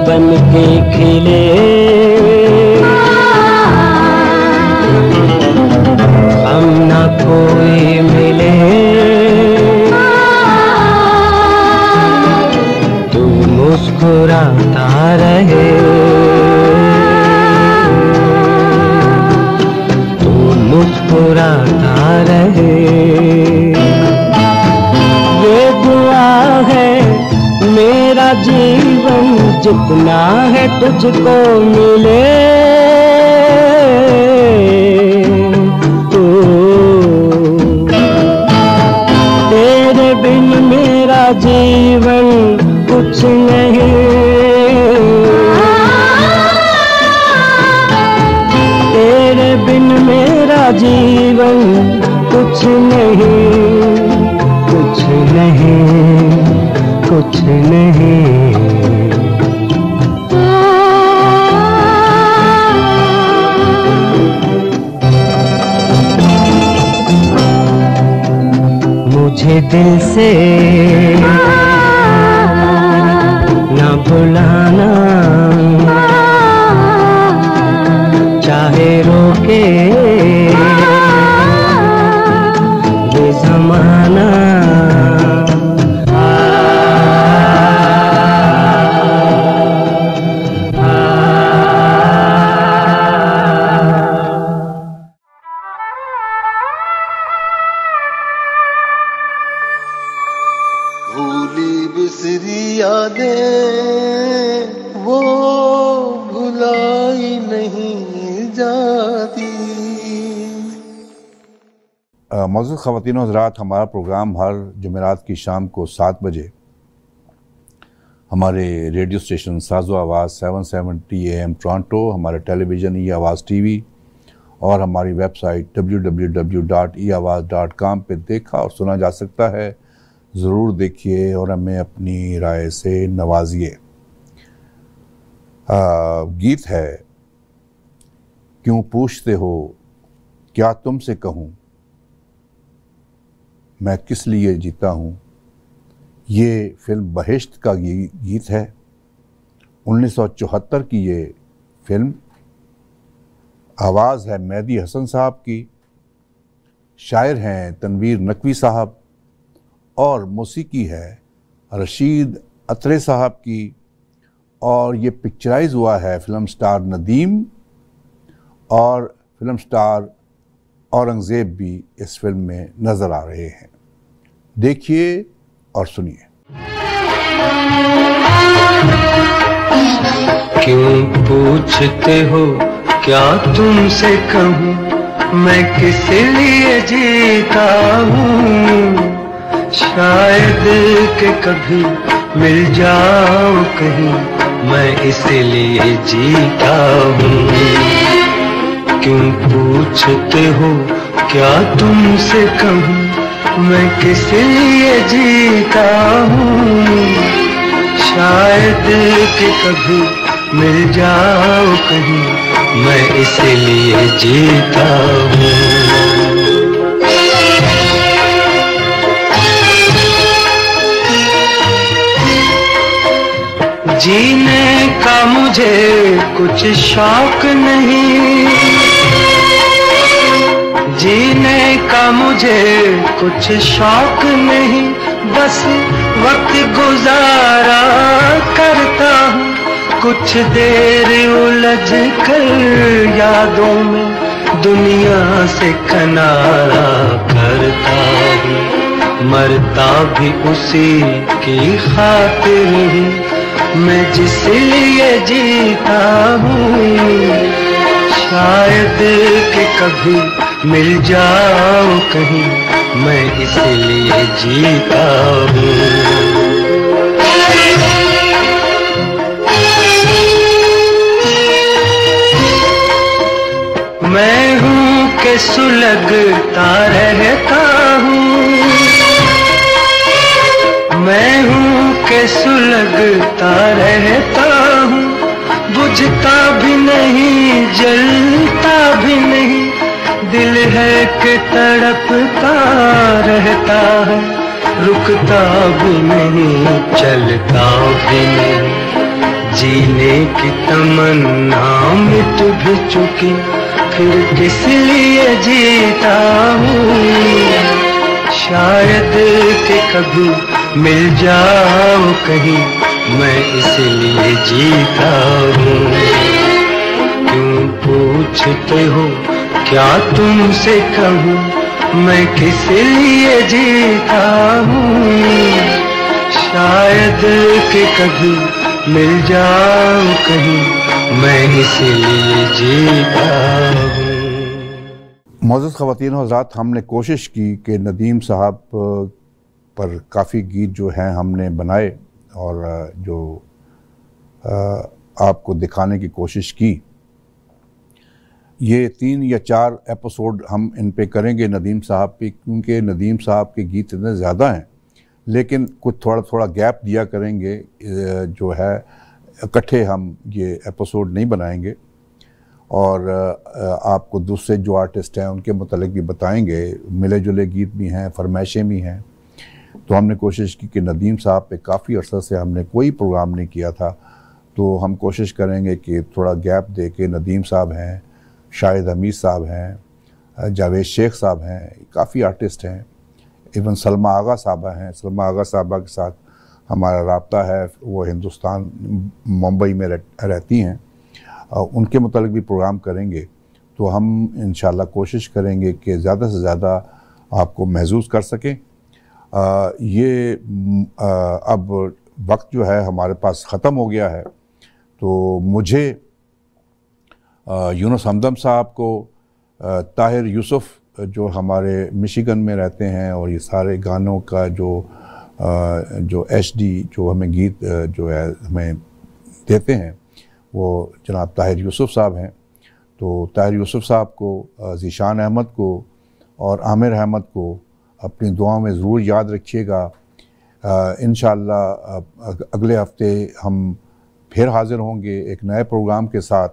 बन के खिले हम न कोई मिले, तू मुस्कुराता रहे, तू मुस्कुराता रहे, ये दुआ है मेरा जीवन जितना है तुझको मिले, तेरे बिन मेरा जीवन कुछ नहीं, जीवन कुछ नहीं, कुछ नहीं, कुछ नहीं। मुझे दिल से न भुलाना, चाहे रोके ये ज़माना। भूली बिसरी यादें वो भुलाई नहीं जाती। मौजूद ख़वातीन और हज़रात, हमारा प्रोग्राम हर जुमेरात की शाम को 7 बजे हमारे रेडियो स्टेशन साज़ो आवाज़ 770 AM टोरंटो, हमारे टेलीविज़न ई आवाज़ TV और हमारी वेबसाइट www.eawaz.com पे देखा और सुना जा सकता है। ज़रूर देखिए और हमें अपनी राय से नवाजिए। गीत है क्यों पूछते हो क्या तुमसे कहूँ, मैं किस लिए जीता हूँ। ये फिल्म बहिश्त का गीत है, 1974 की ये फिल्म। आवाज़ है मेहदी हसन साहब की, शायर हैं तनवीर नकवी साहब और मौसीकी है रशीद अत्रे साहब की। और ये पिक्चराइज हुआ है फिल्म स्टार नदीम और फिल्म स्टार औरंगज़ेब भी इस फिल्म में नज़र आ रहे हैं। देखिए और सुनिए। क्यों पूछते हो क्या तुमसे कहूँ, मैं किस लिए जीता हूँ। शायद कि कभी मिल जाओ कहीं, मैं इसलिए जीता हूँ। क्यों पूछते हो क्या तुमसे कहूँ, मैं किस लिए जीता हूँ। शायद कि कभी मिल जाओ कहीं, मैं इसलिए जीता हूँ। जीने का मुझे कुछ शौक नहीं, जीने का मुझे कुछ शौक नहीं, बस वक्त गुजारा करता हूँ। कुछ देर उलझ कर यादों में दुनिया से किनारा करता हूँ। मरता भी उसी की खातिर ही, मैं जिस लिए जीता हूँ। शायद कि कभी मिल जाओ कहीं, मैं इसलिए जीता हूँ। मैं हूँ कि सुलगता रहता हूँ, मैं हूँ कि सुलगता रहता हूँ। बुझता भी नहीं, जलता भी नहीं, दिल है कि तड़पता रहता है। रुकता भी नहीं, चलता भी नहीं, जीने की तमन्ना मिट भी चुकी, फिर किस लिए जीता हूँ। शायद कि कभी मिल जाओ कहीं, मैं इसलिए जीता हूँ। क्यों पूछते हो क्या तुमसे कहूँ, मैं किस लिए जीता हूँ। शायद कि कभी मिल जाओ कहीं, मैं इसलिए जीता हूँ। मौजूद ख़वातीन और हज़रात, हमने कोशिश की कि नदीम साहब पर काफ़ी गीत जो हैं हमने बनाए और जो आपको दिखाने की कोशिश की। ये 3 या 4 एपिसोड हम इन पे करेंगे नदीम साहब पे, क्योंकि नदीम साहब के गीत इतने ज़्यादा हैं, लेकिन कुछ थोड़ा थोड़ा गैप दिया करेंगे, जो है इकट्ठे हम ये एपिसोड नहीं बनाएंगे। और आपको दूसरे जो आर्टिस्ट हैं उनके मुतालिक भी बताएंगे, मिले जुले गीत भी हैं, फरमाइशें भी हैं। तो हमने कोशिश की कि नदीम साहब पे काफ़ी अर्सा से हमने कोई प्रोग्राम नहीं किया था, तो हम कोशिश करेंगे कि थोड़ा गैप दे के नदीम साहब हैं, शाहिद हमीद साहब हैं, जावेद शेख साहब हैं, काफ़ी आर्टिस्ट हैं, इवन सलमा आगा साहबा हैं। सलमा आगा साहबा के साथ हमारा राब्ता है, वो हिंदुस्तान मुंबई में रहती हैं, उनके मुतालिक भी प्रोग्राम करेंगे। तो हम इंशाल्लाह कोशिश करेंगे कि ज़्यादा से ज़्यादा आपको महसूस कर सकें। ये अब वक्त जो है हमारे पास ख़त्म हो गया है, तो मुझे यूनुस हमदम साहब को, ताहिर यूसुफ जो हमारे मिशिगन में रहते हैं और ये सारे गानों का जो HD जो हमें गीत जो है हमें देते हैं, वो जनाब ताहिर यूसुफ साहब हैं। तो ताहिर यूसुफ साहब को, ज़ीशान अहमद को और आमिर अहमद को अपनी दुआ में ज़रूर याद रखिएगा। इंशाअल्लाह अगले हफ्ते हम फिर हाज़िर होंगे एक नए प्रोग्राम के साथ।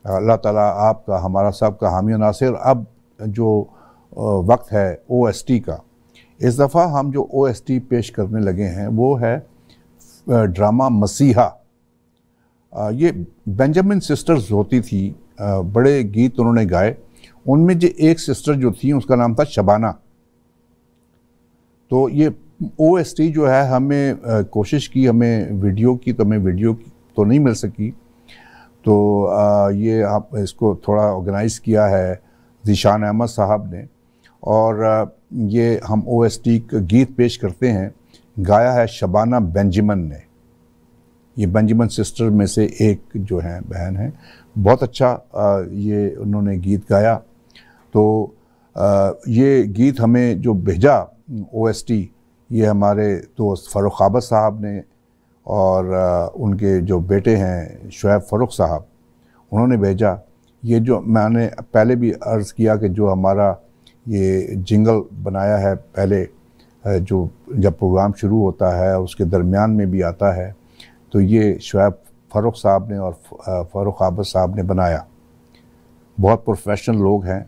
अल्लाह ताला आपका, हमारा सब का हामी नासिर। अब जो वक्त है OST का, इस दफ़ा हम जो OST पेश करने लगे हैं वो है ड्रामा मसीहा। ये बेंजामिन सिस्टर्स होती थी, बड़े गीत उन्होंने गाए। उनमें जो एक सिस्टर जो थी उसका नाम था शबाना। तो ये OST जो है हमें कोशिश की हमें वीडियो की, तो हमें वीडियो तो नहीं मिल सकी, तो ये आप इसको थोड़ा ऑर्गेनाइज़ किया है ज़ीशान अहमद साहब ने, और ये हम OST गीत पेश करते हैं। गाया है शबाना बेंजामिन ने। ये बेंजामिन सिस्टर में से एक जो है बहन है, बहुत अच्छा ये उन्होंने गीत गाया। तो ये गीत हमें जो भेजा OST, ये हमारे दोस्त फ़ारूक आबद साहब ने और उनके जो बेटे हैं शुएब फ़ारूक साहब, उन्होंने भेजा। ये जो मैंने पहले भी अर्ज़ किया कि जो हमारा ये जिंगल बनाया है पहले, जो जब प्रोग्राम शुरू होता है उसके दरमियान में भी आता है, तो ये शुएब फ़ारूक साहब ने और फ़ारूक आबद साहब ने बनाया। बहुत प्रोफेशनल लोग हैं।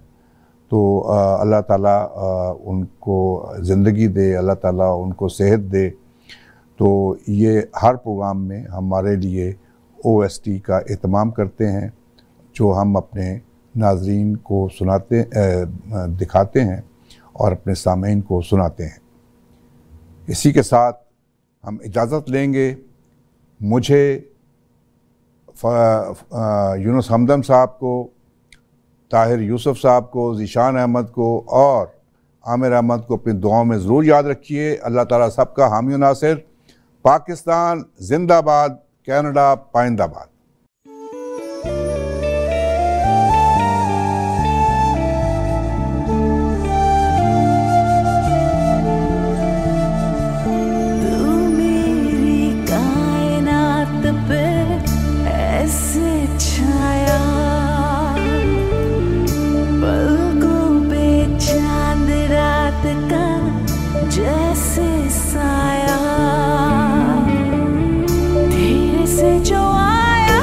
तो अल्लाह ताला उनको ज़िंदगी दे, अल्लाह ताला उनको सेहत दे। तो ये हर प्रोग्राम में हमारे लिए OST का एहतमाम करते हैं, जो हम अपने नाज़रीन को दिखाते हैं और अपने सामीन को सुनाते हैं। इसी के साथ हम इजाज़त लेंगे। मुझे यूनुस हमदम साहब को, ताहिर यूसुफ साहब को, ज़ीशान अहमद को और आमिर अहमद को अपनी दुआओं में ज़रूर याद रखिए। अल्लाह ताला सबका हामी नासिर। पाकिस्तान जिंदाबाद, कनाडा पाइंदाबाद। जैसे साया धीरे से जो आया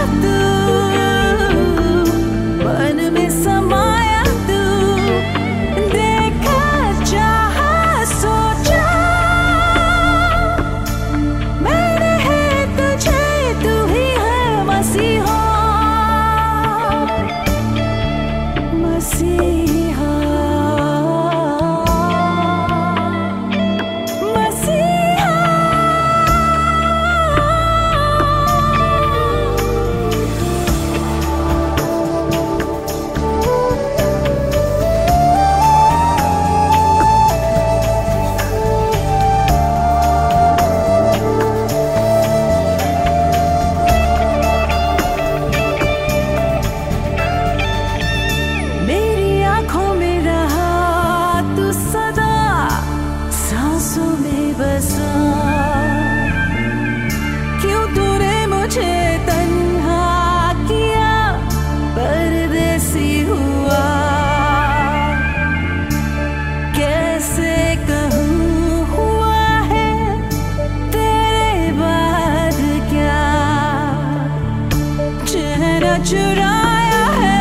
चुराया है,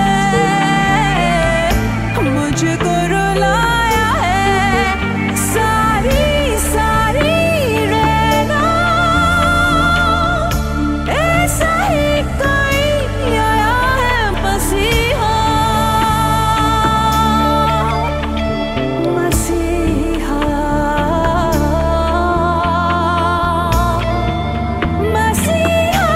मुझको रुलाया है, सारी सारी रहना ऐसा ही कोई आया है मसीहा, मसीहा, मसीहा।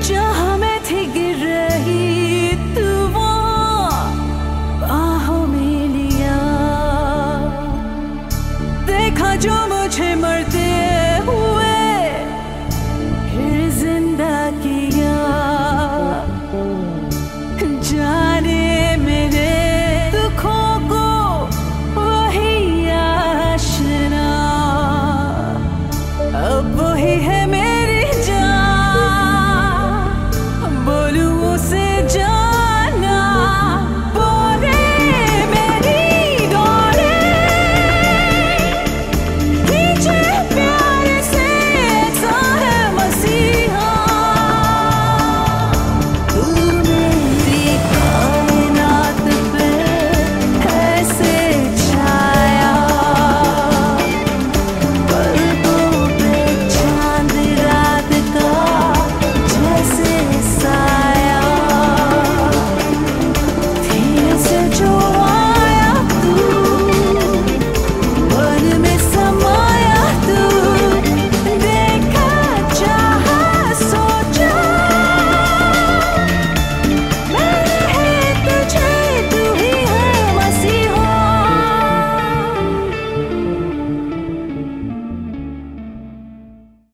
जहाँ मैं थी गिर रही तू वो बाहों में लिया, देखा जो मुझे मरते